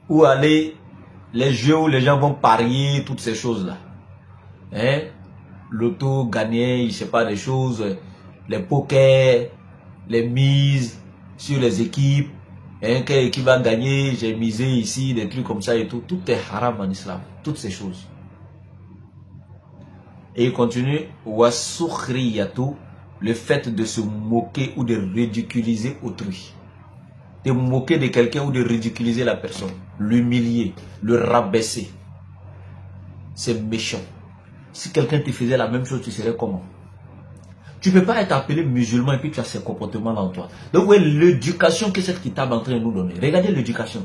[SPEAKER 1] ou aller, les jeux où les gens vont parier, toutes ces choses-là, hein, l'auto, gagner, je sais pas, des choses, les pokers, les mises sur les équipes, hein, quelle équipe va gagner, j'ai misé ici, des trucs comme ça et tout, tout est haram en islam, toutes ces choses. Et il continue, le fait de se moquer ou de ridiculiser autrui. De moquer de quelqu'un ou de ridiculiser la personne. L'humilier, le rabaisser. C'est méchant. Si quelqu'un te faisait la même chose, tu serais comment? Tu ne peux pas être appelé musulman et puis tu as ces comportements-là en toi. Donc, ouais, l'éducation que cette kitab est en train de nous donner. Regardez l'éducation.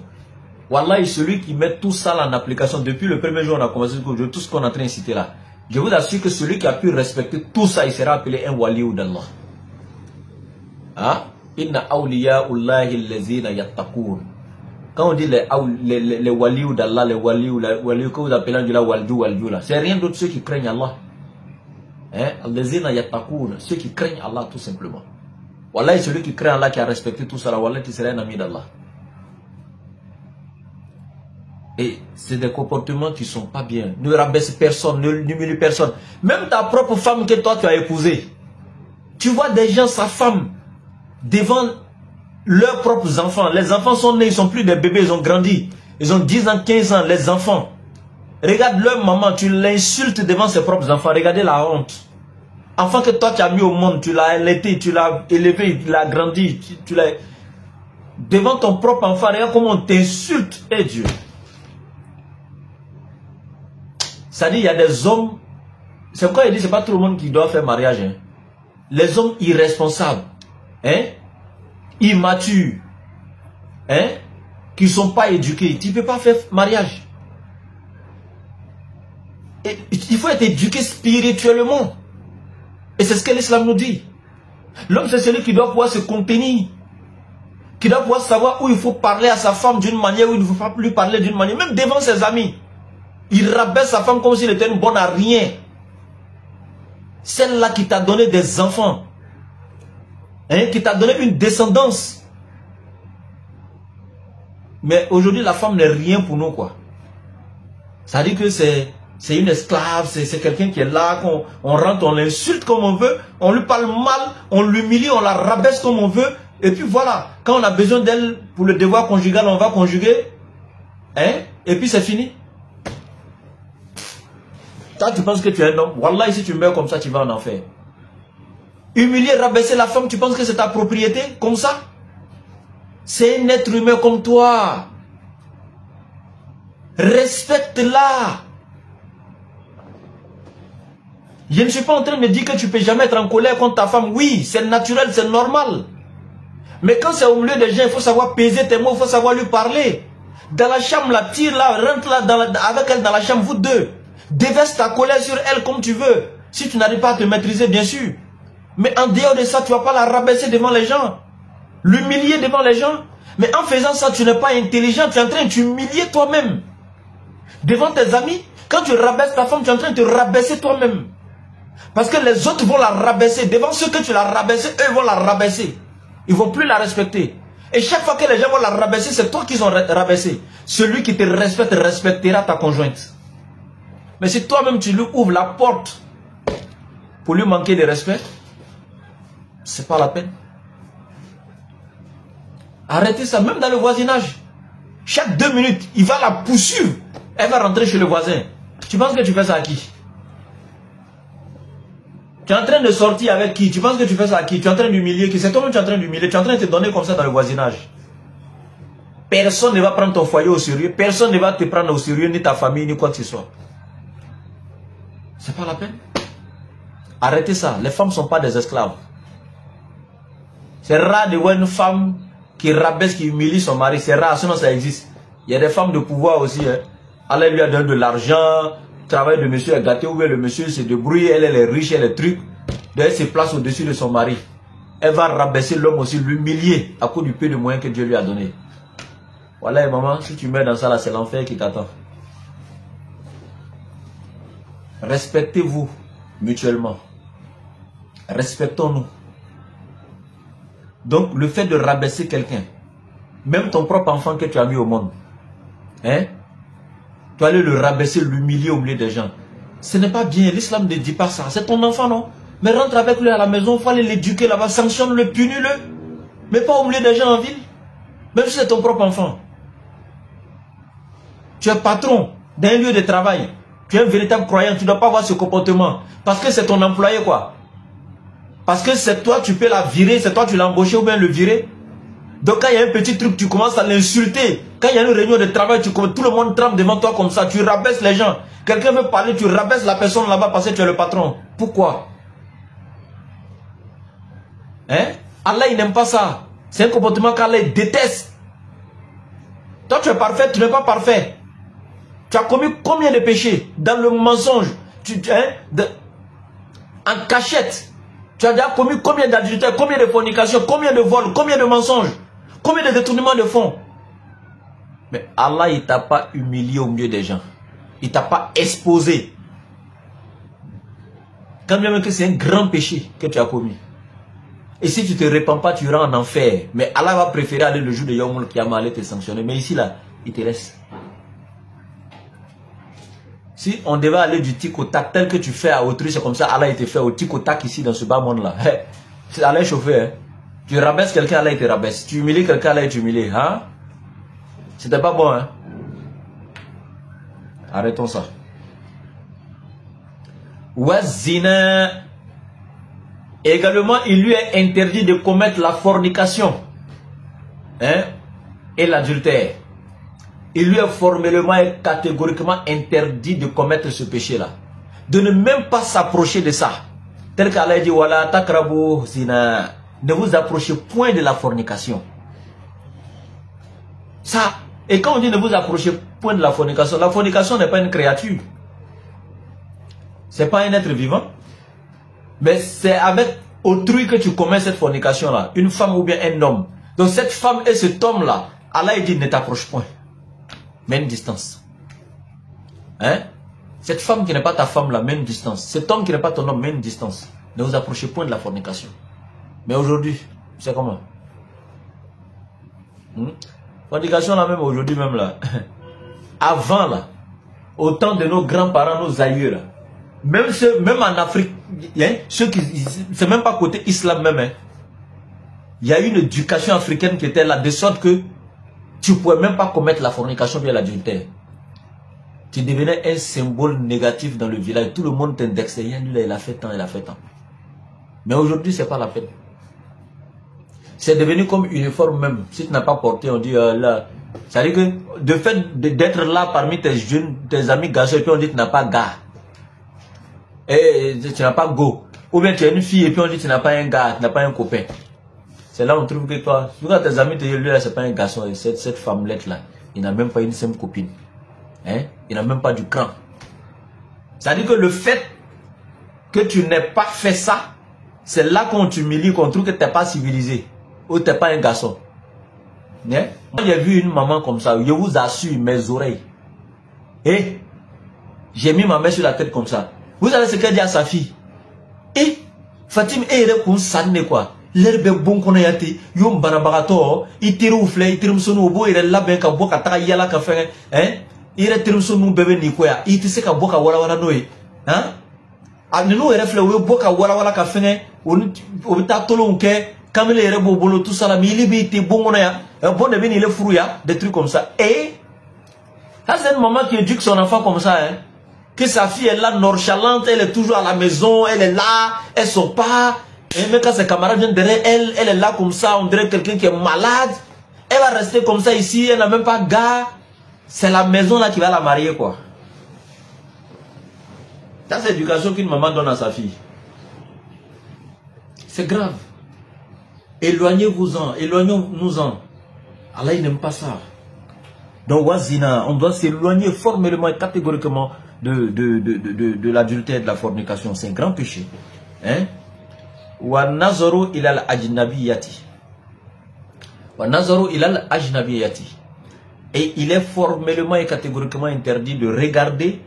[SPEAKER 1] Wallah, celui qui met tout ça en application, depuis le premier jour on a commencé tout ce qu'on est en train de citer là, je vous assure que celui qui a pu respecter tout ça, il sera appelé un waliou d'Allah. Hein? Inna awliya'ullahi allazina yattaqoun. Quand on dit les waliou d'Allah, les waliou que vous appelez de la waliou là, c'est rien d'autre ceux qui craignent Allah. Hein? Allazina yattaqoun, ceux qui craignent Allah tout simplement. Wallah, celui qui craint Allah, qui a respecté tout ça, wallah, il sera un ami d'Allah. Et c'est des comportements qui ne sont pas bien. Ne rabaisse personne, ne n'humilie personne. Même ta propre femme que toi tu as épousée. Tu vois des gens, sa femme, devant leurs propres enfants. Les enfants sont nés, ils ne sont plus des bébés, ils ont grandi. Ils ont 10 ans, 15 ans, les enfants. Regarde leur maman, tu l'insultes devant ses propres enfants. Regardez la honte. Enfant que toi tu as mis au monde, tu l'as allaité, tu l'as élevé, tu l'as grandi. Tu l'as... Devant ton propre enfant, regarde comment on t'insulte. Eh Dieu. Ça dit, il y a des hommes, c'est pourquoi il dit, c'est pas tout le monde qui doit faire mariage. Hein. Les hommes irresponsables, hein, immatures, hein, qui ne sont pas éduqués, tu ne peux pas faire mariage. Et il faut être éduqué spirituellement. Et c'est ce que l'islam nous dit. L'homme, c'est celui qui doit pouvoir se contenir, qui doit pouvoir savoir où il faut parler à sa femme d'une manière, où il ne faut pas lui parler d'une manière, même devant ses amis. Il rabaisse sa femme comme s'il était une bonne à rien. Celle-là qui t'a donné des enfants. Hein, qui t'a donné une descendance. Mais aujourd'hui, la femme n'est rien pour nous, quoi. Ça dit que c'est une esclave, c'est quelqu'un qui est là, on rentre, on l'insulte comme on veut, on lui parle mal, on l'humilie, on la rabaisse comme on veut. Et puis voilà, quand on a besoin d'elle pour le devoir conjugal, on va conjuguer. Hein, et puis c'est fini. Toi, tu penses que tu es un homme. Wallah, si tu meurs comme ça, tu vas en enfer. Humilier, rabaisser la femme, tu penses que c'est ta propriété? Comme ça? C'est un être humain comme toi. Respecte-la. Je ne suis pas en train de dire que tu ne peux jamais être en colère contre ta femme. Oui, c'est naturel, c'est normal. Mais quand c'est au milieu des gens, il faut savoir peser tes mots, il faut savoir lui parler. Dans la chambre, la tire là, rentre là avec elle dans la chambre, vous deux. Déverse ta colère sur elle comme tu veux. Si tu n'arrives pas à te maîtriser, bien sûr. Mais en dehors de ça, tu ne vas pas la rabaisser devant les gens. L'humilier devant les gens. Mais en faisant ça, tu n'es pas intelligent. Tu es en train de t'humilier toi-même. Devant tes amis, quand tu rabaisses ta femme, tu es en train de te rabaisser toi-même. Parce que les autres vont la rabaisser. Devant ceux que tu l'as rabaissé, eux vont la rabaisser. Ils ne vont plus la respecter. Et chaque fois que les gens vont la rabaisser, c'est toi qu'ils ont rabaissé. Celui qui te respecte respectera ta conjointe. Mais si toi-même tu lui ouvres la porte pour lui manquer de respect, c'est pas la peine. Arrêtez ça, même dans le voisinage. Chaque 2 minutes, il va la poursuivre. Elle va rentrer chez le voisin. Tu penses que tu fais ça à qui? Tu es en train de sortir avec qui? Tu penses que tu fais ça à qui? Tu es en train d'humilier qui? C'est toi-même que tu es en train d'humilier. Tu es en train de te donner comme ça dans le voisinage. Personne ne va prendre ton foyer au sérieux. Personne ne va te prendre au sérieux, ni ta famille, ni quoi que ce soit. C'est pas la peine. Arrêtez ça. Les femmes ne sont pas des esclaves. C'est rare de voir une femme qui rabaisse, qui humilie son mari. C'est rare, sinon ça existe. Il y a des femmes de pouvoir aussi. Hein. Elle lui a donné de l'argent. Le travail de monsieur est gâté. Ou bien le monsieur se débrouille. Elle est riche, elle est truc. Elle se place au-dessus de son mari. Elle va rabaisser l'homme aussi, l'humilier à cause du peu de moyens que Dieu lui a donné. Voilà, maman, si tu meurs dans ça là, c'est l'enfer qui t'attend. Respectez-vous mutuellement. Respectons-nous. Donc, le fait de rabaisser quelqu'un, même ton propre enfant que tu as mis au monde, hein, tu vas aller le rabaisser, l'humilier au milieu des gens. Ce n'est pas bien. L'islam ne dit pas ça. C'est ton enfant, non? Mais rentre avec lui à la maison, il faut aller l'éduquer là-bas, sanctionne-le, punis-le. Mais pas au milieu des gens en ville. Même si c'est ton propre enfant. Tu es patron d'un lieu de travail. Tu es un véritable croyant, tu ne dois pas avoir ce comportement. Parce que c'est ton employé, quoi. Parce que c'est toi, tu peux la virer, c'est toi, tu l'as embauché ou bien le virer. Donc quand il y a un petit truc, tu commences à l'insulter. Quand il y a une réunion de travail, tout le monde tremble devant toi comme ça. Tu rabaisses les gens. Quelqu'un veut parler, tu rabaisses la personne là-bas parce que tu es le patron. Pourquoi? Hein? Allah, il n'aime pas ça. C'est un comportement qu'Allah déteste. Toi, tu es parfait, tu n'es pas parfait. Tu as commis combien de péchés? Dans le mensonge, en cachette. Tu as déjà commis combien d'adultères, combien de fornications, combien de vols, combien de mensonges, combien de détournements de fonds. Mais Allah, il ne t'a pas humilié au milieu des gens. Il ne t'a pas exposé. Quand même que c'est un grand péché que tu as commis. Et si tu ne te répands pas, tu iras en enfer. Mais Allah va préférer aller le jour de Yawm al-Qiyamah, aller te sanctionner. Mais ici, là, il te laisse. Si on devait aller du tic au tac, tel que tu fais à autrui, c'est comme ça, Allah il te fait au tic au tac ici dans ce bas monde là. C'est Allah chauffer. Hein? Tu rabaisses quelqu'un, Allah il te rabaisse. Tu humilies quelqu'un, Allah il t'humilie. Hein? C'était pas bon. Hein? Arrêtons ça. Wazina. Également, il lui est interdit de commettre la fornication. Hein? Et l'adultère. Il lui est formellement et catégoriquement interdit de commettre ce péché-là. De ne même pas s'approcher de ça. Tel qu'Allah dit, Wala takrabu zina. Ne vous approchez point de la fornication. Ça. Et quand on dit ne vous approchez point de la fornication n'est pas une créature. C'est pas un être vivant. Mais c'est avec autrui que tu commets cette fornication-là. Une femme ou bien un homme. Donc cette femme et cet homme-là, Allah il dit ne t'approche point. Mets une distance. Hein? Cette femme qui n'est pas ta femme là, mets une distance. Cet homme qui n'est pas ton homme, mets une distance. Ne vous approchez point de la fornication. Mais aujourd'hui, c'est comment? Fornication là même aujourd'hui même là. Avant là, au temps de nos grands-parents, nos aïeux là. Même en Afrique, hein, ceux qui, c'est même pas côté islam même. Hein. Il y a une éducation africaine qui était là, de sorte que tu ne pouvais même pas commettre la fornication via l'adultère. Tu devenais un symbole négatif dans le village. Tout le monde t'indexait. Lui là, il a fait tant, il a fait tant. Mais aujourd'hui, c'est pas la peine. C'est devenu comme uniforme même. Si tu n'as pas porté, on dit là. C'est-à-dire que de fait d'être là parmi tes jeunes, tes amis garçons, et puis on dit tu n'as pas gars. Et tu n'as pas go. Ou bien tu es une fille et puis on dit tu n'as pas un gars, tu n'as pas un copain. C'est là où on trouve que toi, quand tes amis te disent, lui là, c'est pas un garçon, et cette femmelette là, il n'a même pas une simple copine. Hein? Il n'a même pas du cran. C'est-à-dire que le fait que tu n'aies pas fait ça, c'est là qu'on t'humilie, qu'on trouve que tu n'es pas civilisé. Ou tu n'es pas un garçon. Hein? Moi j'ai vu une maman comme ça, je vous assure, mes oreilles. Et j'ai mis ma main sur la tête comme ça. Vous savez ce qu'elle dit à sa fille? Et Fatim, elle est comme ça, quoi. L'herbe bon qu'on a été, yom banabarato, il tire ou flé, il tire son beau, il est là, ben, qu'à boire, qu'à yala, qu'à faire, hein, il est tire son bébé, ni quoi, il te sait qu'à boire, qu'à wala noé, hein, à nous, il reflète, ou boire, qu'à wala, qu'à faire, ou t'a tolon, comme les rebo bolo, tout ça, là, mais il est bon, on a, un bon début, il est frouilla, des trucs comme ça, et, ça, c'est une maman qui éduque son enfant comme ça, hein, que sa fille est là, nonchalante, elle est toujours à la maison, elle est là, elle sort pas. Et même quand ses camarades viennent derrière elle, elle est là comme ça, on dirait quelqu'un qui est malade. Elle va rester comme ça ici, elle n'a même pas de gars. C'est la maison là qui va la marier quoi. Ça c'est l'éducation qu'une maman donne à sa fille. C'est grave. Éloignez-vous-en, éloignons-nous-en. Allah il n'aime pas ça. Donc wazina, on doit s'éloigner formellement et catégoriquement de l'adultère, de la fornication. C'est un grand péché. Hein? Wa nazaru ilal ajnabiyati. Wa nazaru ilal ajnabiyati. Et il est formellement et catégoriquement interdit de regarder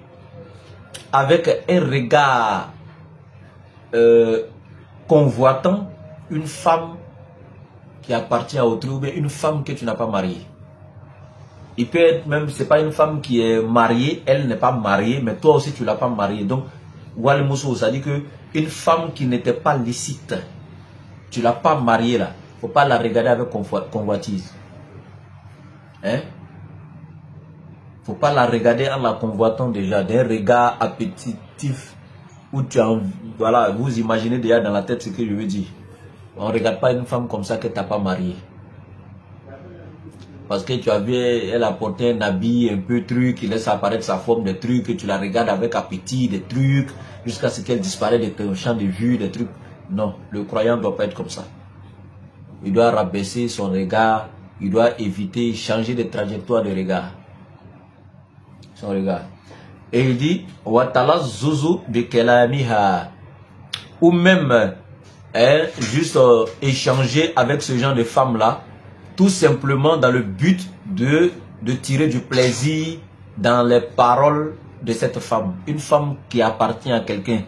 [SPEAKER 1] avec un regard convoitant une femme qui appartient à autrui ou bien une femme que tu n'as pas mariée. Il peut être même, c'est pas une femme qui est mariée, elle n'est pas mariée, mais toi aussi tu l'as pas mariée. Donc, Wal Moussou, ça dit que une femme qui n'était pas licite, tu l'as pas mariée là, faut pas la regarder avec convoitise. Hein? Faut pas la regarder en la convoitant déjà, d'un regard appétitif, où tu as, voilà, vous imaginez déjà dans la tête ce que je veux dire. On ne regarde pas une femme comme ça que tu n'as pas mariée. Parce que tu as vu, elle a porté un habit un peu truc, il laisse apparaître sa forme de truc, et tu la regardes avec appétit, des trucs, jusqu'à ce qu'elle disparaisse de ton champ de vue, des trucs. Non, le croyant ne doit pas être comme ça. Il doit rabaisser son regard, il doit éviter, changer de trajectoire de regard. Son regard. Et il dit, Watala Zuzu de Kelamiha. Ou même, juste échanger avec ce genre de femme-là, tout simplement dans le but de tirer du plaisir dans les paroles de cette femme. Une femme qui appartient à quelqu'un.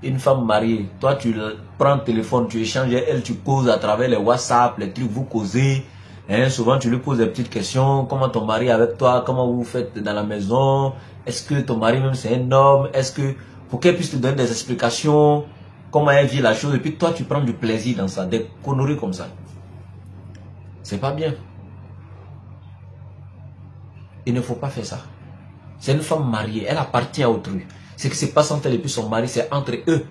[SPEAKER 1] Une femme mariée, toi tu prends le téléphone, tu échanges, elle tu causes à travers les WhatsApp, les trucs, vous causez, souvent tu lui poses des petites questions, comment ton mari est avec toi, comment vous faites dans la maison, est-ce que ton mari même c'est un homme, est-ce que, pour qu'elle puisse te donner des explications, comment elle vit la chose, et puis toi tu prends du plaisir dans ça, des conneries comme ça. C'est pas bien. Il ne faut pas faire ça. C'est une femme mariée, elle appartient à autrui. Ce qui se passe entre elle et puis son mari, c'est entre eux.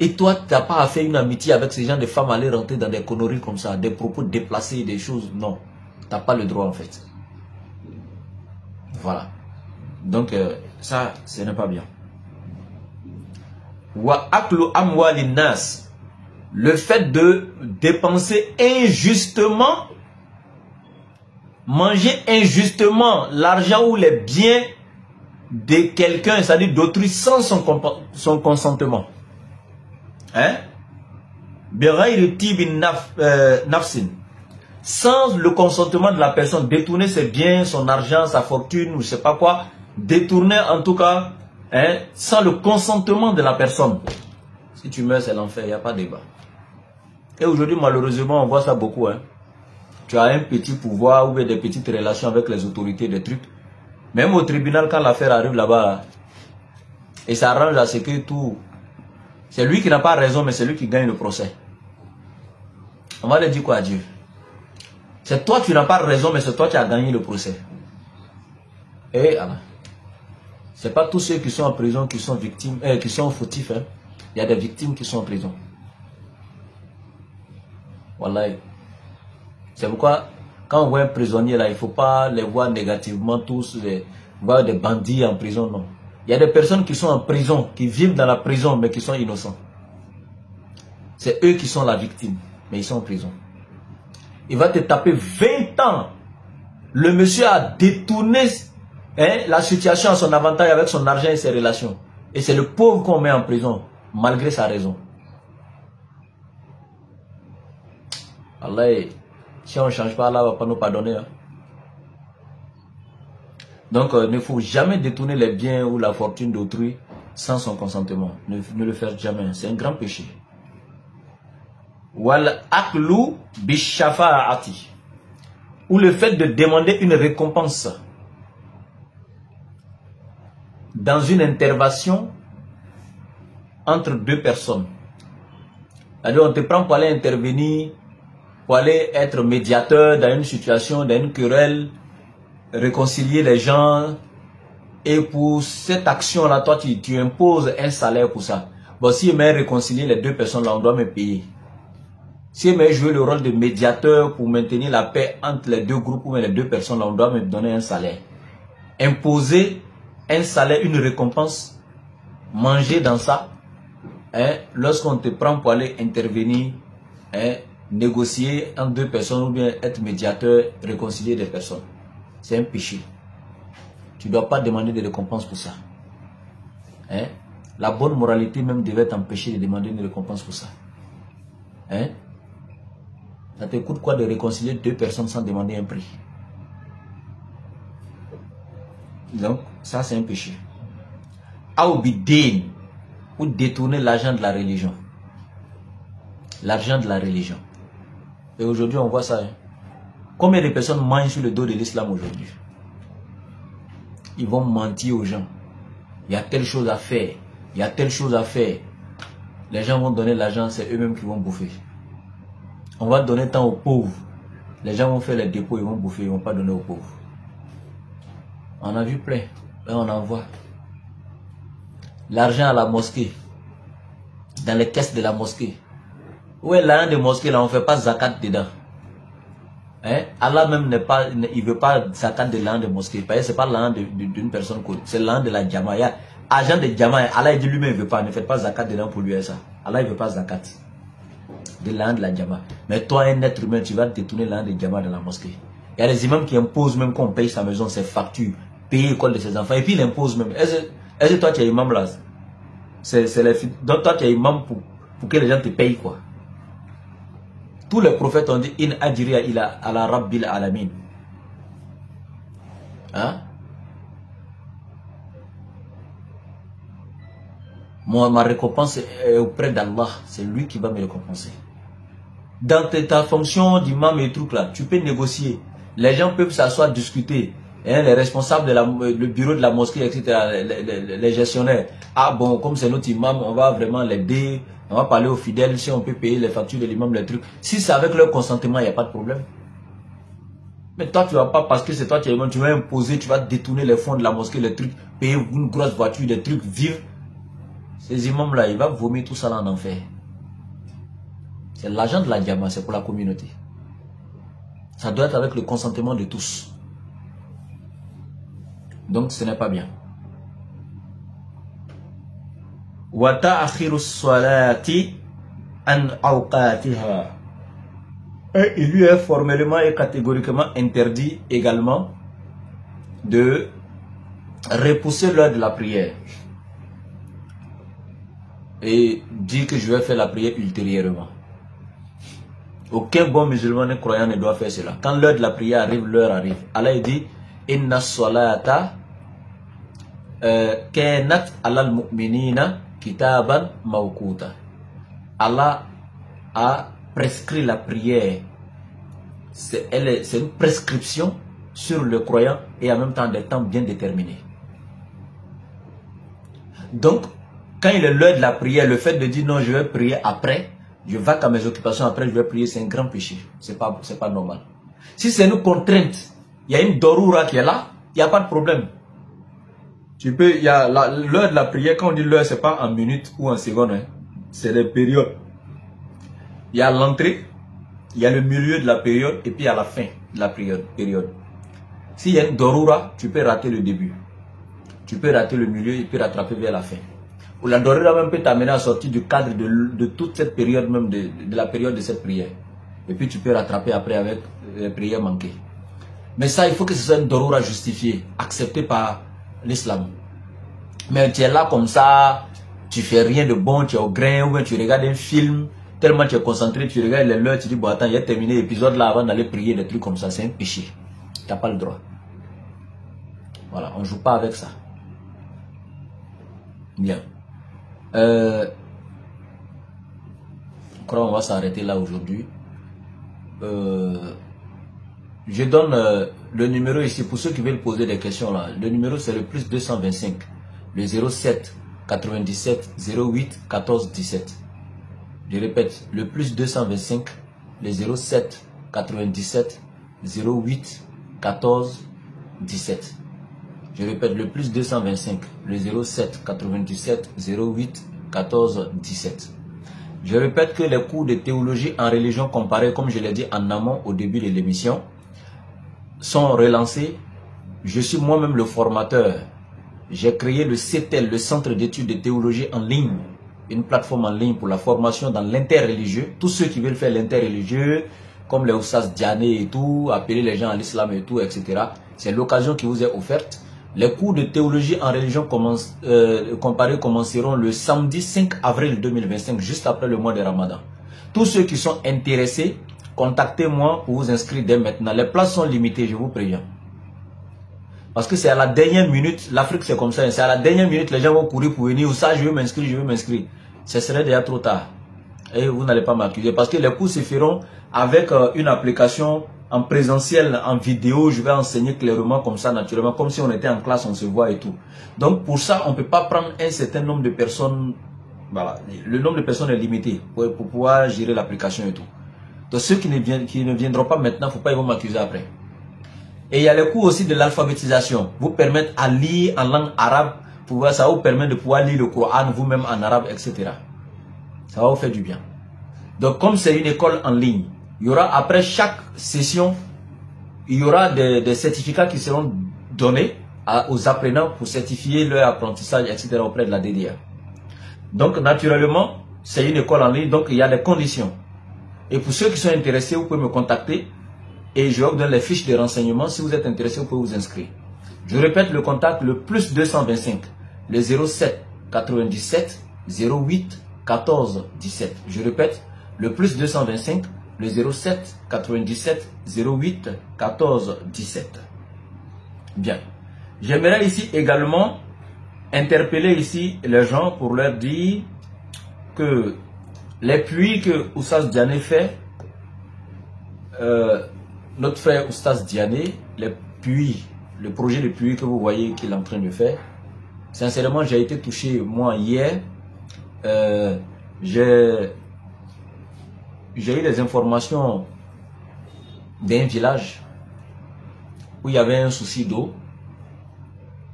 [SPEAKER 1] Et toi, tu n'as pas à faire une amitié avec ces gens de femmes, aller rentrer dans des conneries comme ça, des propos déplacés, des choses. Non, tu n'as pas le droit en fait. Voilà. Donc, ça, ce n'est pas bien. Wa aklu amwali nas. Le fait de dépenser injustement, manger injustement l'argent ou les biens de quelqu'un, c'est-à-dire d'autrui, sans son consentement. Hein? Sans le consentement de la personne, détourner ses biens, son argent, sa fortune, ou je sais pas quoi, détourner en tout cas, sans le consentement de la personne. Si tu meurs, c'est l'enfer, il n'y a pas de débat. Et aujourd'hui, malheureusement, on voit ça beaucoup. Tu as un petit pouvoir ou des petites relations avec les autorités, des trucs. Même au tribunal, quand l'affaire arrive là-bas, et ça arrange à ce que tout... C'est lui qui n'a pas raison, mais c'est lui qui gagne le procès. On va le dire quoi à Dieu? C'est toi qui n'as pas raison, mais c'est toi qui as gagné le procès. Et alors, c'est pas tous ceux qui sont en prison qui sont victimes, qui sont fautifs. Il y a des victimes qui sont en prison. Voilà. C'est pourquoi... Quand on voit un prisonnier là, il ne faut pas les voir négativement tous, voir des bandits en prison, non. Il y a des personnes qui sont en prison, qui vivent dans la prison, mais qui sont innocents. C'est eux qui sont la victime, mais ils sont en prison. Il va te taper 20 ans. Le monsieur a détourné la situation à son avantage avec son argent et ses relations. Et c'est le pauvre qu'on met en prison, malgré sa raison. Allah. Si on ne change pas, Allah ne va pas nous pardonner. Donc, ne faut jamais détourner les biens ou la fortune d'autrui sans son consentement. Ne le faites jamais. C'est un grand péché. Wal aklu bishafa'ati. Ou le fait de demander une récompense dans une intervention entre deux personnes. C'est-à-dire, on te prend pour aller intervenir, pour aller être médiateur dans une situation, dans une querelle, réconcilier les gens. Et pour cette action-là, toi, tu imposes un salaire pour ça. Bon, si je mets réconcilier les deux personnes, là, on doit me payer. Si je mets jouer le rôle de médiateur pour maintenir la paix entre les deux groupes ou les deux personnes, là, on doit me donner un salaire. Imposer un salaire, une récompense, manger dans ça, lorsqu'on te prend pour aller intervenir, négocier entre deux personnes ou bien être médiateur, réconcilier des personnes. C'est un péché. Tu ne dois pas demander de récompense pour ça. La bonne moralité même devait t'empêcher de demander une récompense pour ça. Ça te coûte quoi de réconcilier deux personnes sans demander un prix? Donc, ça c'est un péché. Aubidin, ou détourner l'argent de la religion. L'argent de la religion. Et aujourd'hui, on voit ça. Combien de personnes mangent sur le dos de l'islam aujourd'hui? Ils vont mentir aux gens. Il y a telle chose à faire. Il y a telle chose à faire. Les gens vont donner l'argent, c'est eux-mêmes qui vont bouffer. On va donner tant aux pauvres. Les gens vont faire les dépôts, ils vont bouffer, ils ne vont pas donner aux pauvres. On a vu plein. Là, on en voit. L'argent à la mosquée. Dans les caisses de la mosquée. Où est l'argent de mosquée là? On ne fait pas zakat dedans. Allah même n'est pas, il veut pas zakat de l'argent de mosquée. Parce que ce n'est pas l'argent d'une personne, c'est l'argent de la Jamaïa. Argent de Jamaïa, Allah dit lui-même il ne veut pas, ne faites pas zakat dedans pour lui ça. Allah il ne veut pas zakat. de l'an de la Djama. Mais toi, un être humain, tu vas détourner l'an de Djama dans la mosquée. Il y a des imams qui imposent même qu'on paye sa maison, ses factures, payer l'école de ses enfants. Et puis il impose même. Est-ce que toi tu es imam là? Donc toi tu es imam pour que les gens te payent quoi. Tous les prophètes ont dit in ajriya ila ala rabbil alamin. Hein? Ma récompense est auprès d'Allah. C'est lui qui va me récompenser. Dans ta fonction d'imam et trucs là, tu peux négocier. Les gens peuvent s'asseoir, discuter. Hein, les responsables du bureau de la mosquée, etc., les gestionnaires. Ah bon, comme c'est notre imam, on va vraiment l'aider. On va parler aux fidèles, si on peut payer les factures de l'imam, les trucs. Si c'est avec leur consentement, il n'y a pas de problème. Mais toi, tu vas pas, parce que c'est toi qui es imam, tu vas imposer, tu vas détourner les fonds de la mosquée, les trucs, payer une grosse voiture, des trucs, vivre. Ces imams-là, ils vont vomir tout ça là en enfer. C'est l'argent de la Djama, c'est pour la communauté. Ça doit être avec le consentement de tous. Donc ce n'est pas bien. Wata akhiru salati an awqatiha. Et il lui est formellement et catégoriquement interdit également de repousser l'heure de la prière. Et dire que je vais faire la prière ultérieurement. Aucun bon musulman et croyant ne doit faire cela. Quand l'heure de la prière arrive, l'heure arrive. Allah dit inna salata kanat alal mu'minina kitaban mawquta. Allah a prescrit la prière. C'est une prescription sur le croyant et en même temps des temps bien déterminés. Donc, quand il est l'heure de la prière, le fait de dire non, je vais prier après, je vais qu'à mes occupations après, je vais prier, c'est un grand péché. C'est pas normal. Si c'est une contrainte, il y a une dorura qui est là, il n'y a pas de problème. Tu peux, il y a l'heure de la prière, quand on dit l'heure, c'est pas en minutes ou en secondes, hein. C'est des périodes. Il y a l'entrée, il y a le milieu de la période et puis il y a la fin de la période. S'il y a une dorura, tu peux rater le début. Tu peux rater le milieu et puis rattraper vers la fin. Ou la dorura même peut t'amener à sortir du cadre de toute cette période, même de la période de cette prière. Et puis tu peux rattraper après avec les prières manquées. Mais ça, il faut que ce soit une dorura justifiée, acceptée par l'islam. Mais tu es là comme ça, tu fais rien de bon, tu es au grain, ou bien tu regardes un film, tellement tu es concentré, tu regardes les l'heure, tu dis bon attends, il a terminé l'épisode là avant d'aller prier, des trucs comme ça, c'est un péché. Tu n'as pas le droit. Voilà, on ne joue pas avec ça. Bien. Je crois qu'on va s'arrêter là aujourd'hui. Je donne le numéro ici pour ceux qui veulent poser des questions là. Le numéro c'est le plus 225, le 07 97 08 14 17. Je répète, le plus 225, le 07 97 08 14 17. Je répète, le plus 225, le 07 97 08 14 17. Je répète que les cours de théologie en religion comparée, comme je l'ai dit en amont au début de l'émission, sont relancés. Je suis moi-même le formateur. J'ai créé le CETEL, le Centre d'études de théologie en ligne, une plateforme en ligne pour la formation dans l'interreligieux. Tous ceux qui veulent faire l'interreligieux, comme les Oussas Diané et tout, appeler les gens à l'islam et tout, etc. C'est l'occasion qui vous est offerte. Les cours de théologie en religion comparée commenceront le samedi 5 avril 2025, juste après le mois de Ramadan. Tous ceux qui sont intéressés, contactez-moi pour vous inscrire dès maintenant. Les places sont limitées, je vous préviens. Parce que c'est à la dernière minute, l'Afrique c'est comme ça, c'est à la dernière minute, les gens vont courir pour venir, ou ça je veux m'inscrire, je veux m'inscrire. Ce serait déjà trop tard. Et vous n'allez pas m'accuser, parce que les cours se feront avec une application en présentiel, en vidéo, je vais enseigner clairement comme ça, naturellement, comme si on était en classe, on se voit et tout. Donc pour ça, on ne peut pas prendre un certain nombre de personnes, voilà, le nombre de personnes est limité pour pouvoir gérer l'application et tout. Donc ceux qui ne viendront pas maintenant, il ne faut pas ils vont m'accuser après. Et il y a le cours aussi de l'alphabétisation, vous permettre à lire en langue arabe, ça vous permet de pouvoir lire le Coran vous-même en arabe, etc. Ça va vous faire du bien. Donc comme c'est une école en ligne, il y aura après chaque session, il y aura des certificats qui seront donnés aux apprenants pour certifier leur apprentissage, etc. auprès de la DDR. Donc naturellement, c'est une école en ligne, donc il y a des conditions. Et pour ceux qui sont intéressés, vous pouvez me contacter et je vous donne les fiches de renseignement. Si vous êtes intéressé, vous pouvez vous inscrire. Je répète le contact, le plus 225, le 07 97 08 14 17. Je répète, le plus 225, le 07 97 08 14 17. Bien. J'aimerais ici également interpeller ici les gens pour leur dire que les puits que Oustaz Diané fait, notre frère Oustaz Diané, les puits, le projet de puits que vous voyez qu'il est en train de faire, sincèrement j'ai été touché, moi hier, j'ai eu des informations d'un village où il y avait un souci d'eau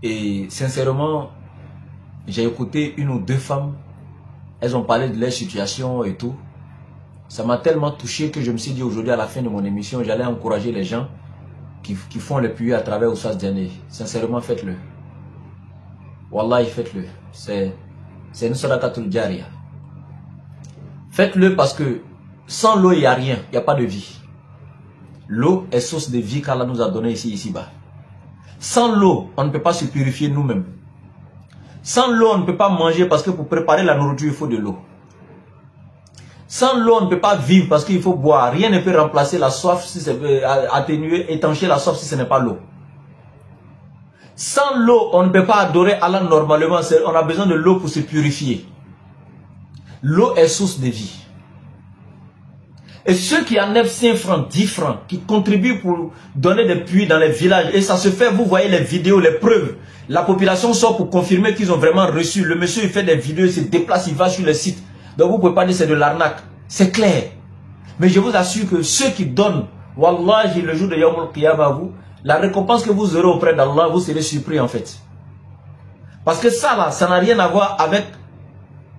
[SPEAKER 1] et sincèrement j'ai écouté une ou deux femmes, elles ont parlé de leur situation et tout. Ça m'a tellement touché que je me suis dit aujourd'hui à la fin de mon émission, j'allais encourager les gens qui font le puits à travers Oustaz Diané. Sincèrement, faites-le. Wallahi, faites-le. C'est une sadaqatul jariya. Faites-le parce que sans l'eau, il n'y a rien. Il n'y a pas de vie. L'eau est source de vie qu'Allah nous a donné ici-bas. Sans l'eau, on ne peut pas se purifier nous-mêmes. Sans l'eau, on ne peut pas manger parce que pour préparer la nourriture, il faut de l'eau. Sans l'eau, on ne peut pas vivre parce qu'il faut boire. Rien ne peut remplacer la soif, si c'est atténuer, étancher la soif si ce n'est pas l'eau. Sans l'eau, on ne peut pas adorer Allah normalement. On a besoin de l'eau pour se purifier. L'eau est source de vie. Et ceux qui enlèvent 5 francs, 10 francs, qui contribuent pour donner des puits dans les villages, et ça se fait, vous voyez les vidéos, les preuves. La population sort pour confirmer qu'ils ont vraiment reçu. Le monsieur, il fait des vidéos, il se déplace, il va sur le site. Donc vous ne pouvez pas dire que c'est de l'arnaque. C'est clair. Mais je vous assure que ceux qui donnent, Wallahi, le jour de Yawm al-Qiyamah, vous, la récompense que vous aurez auprès d'Allah, vous serez surpris en fait. Parce que ça là, ça n'a rien à voir avec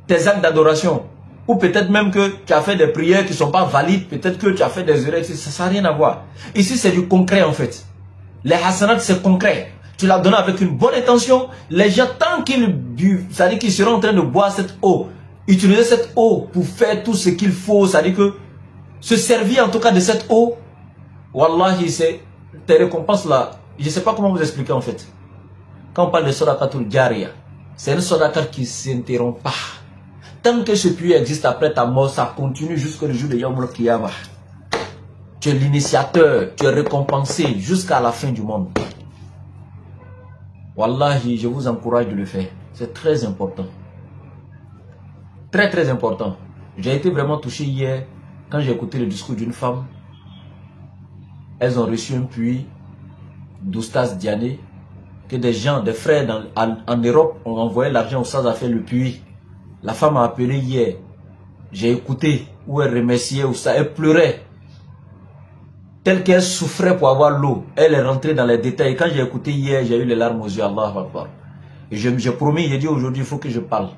[SPEAKER 1] tes actes d'adoration. Ou peut-être même que tu as fait des prières qui ne sont pas valides. Peut-être que tu as fait des erreurs. Ça n'a rien à voir. Ici, c'est du concret en fait. Les hasanats, c'est concret. Tu l'as donné avec une bonne intention. Les gens, tant qu'ils buvent, c'est-à-dire qu'ils seront en train de boire cette eau, utiliser cette eau pour faire tout ce qu'il faut, c'est-à-dire que se servir en tout cas de cette eau, Wallahi, c'est tes récompenses là. Je ne sais pas comment vous expliquer en fait. Quand on parle de sadaqatul jariya, c'est une sadaqa qui ne s'interrompt pas. Tant que ce puits existe après ta mort, ça continue jusqu'au jour de Yawm al-Qiyamah. Tu es l'initiateur, tu es récompensé jusqu'à la fin du monde. Wallahi, je vous encourage de le faire. C'est très important. Très très important. J'ai été vraiment touché hier quand j'ai écouté le discours d'une femme. Elles ont reçu un puits d'Oustaz Diané, que des gens, des frères en Europe ont envoyé l'argent au Oustaz a fait le puits. La femme a appelé hier. J'ai écouté où elle remerciait Oustaz. Elle pleurait. Telle qu'elle souffrait pour avoir l'eau. Elle est rentrée dans les détails. Quand j'ai écouté hier, j'ai eu les larmes aux yeux. Allahu Akbar. Et j'ai promis, j'ai dit aujourd'hui, il faut que je parle.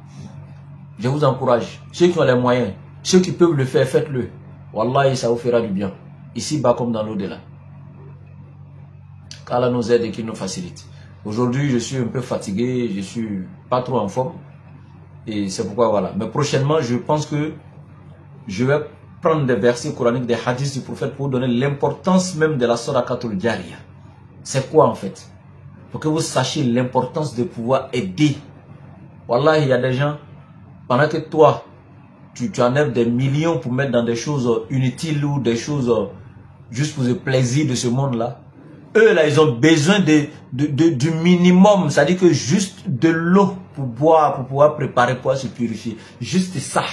[SPEAKER 1] Je vous encourage. Ceux qui ont les moyens, ceux qui peuvent le faire, faites-le. Wallahi, ça vous fera du bien. Ici-bas comme dans l'au-delà. Qu'Allah nous aide et qu'il nous facilite. Aujourd'hui, je suis un peu fatigué. Je suis pas trop en forme. Et c'est pourquoi voilà. Mais prochainement, je pense que je vais prendre des versets coraniques, des hadiths du prophète pour donner l'importance même de la sadaqatul jariya. C'est quoi en fait? Pour que vous sachiez l'importance de pouvoir aider. Wallah, il y a des gens, pendant que toi, tu enlèves des millions pour mettre dans des choses inutiles ou des choses juste pour le plaisir de ce monde-là. Eux, là, ils ont besoin du minimum. C'est-à-dire que juste de l'eau pour boire, pour pouvoir préparer, pour pouvoir se purifier. Juste ça.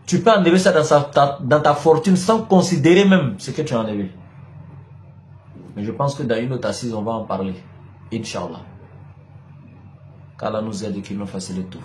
[SPEAKER 1] Tu peux enlever ça dans ta fortune sans considérer même ce que tu as enlevé. Mais je pense que dans une autre assise, on va en parler. Inch'Allah. Qu'Allah nous aide et qu'il nous facilite tout.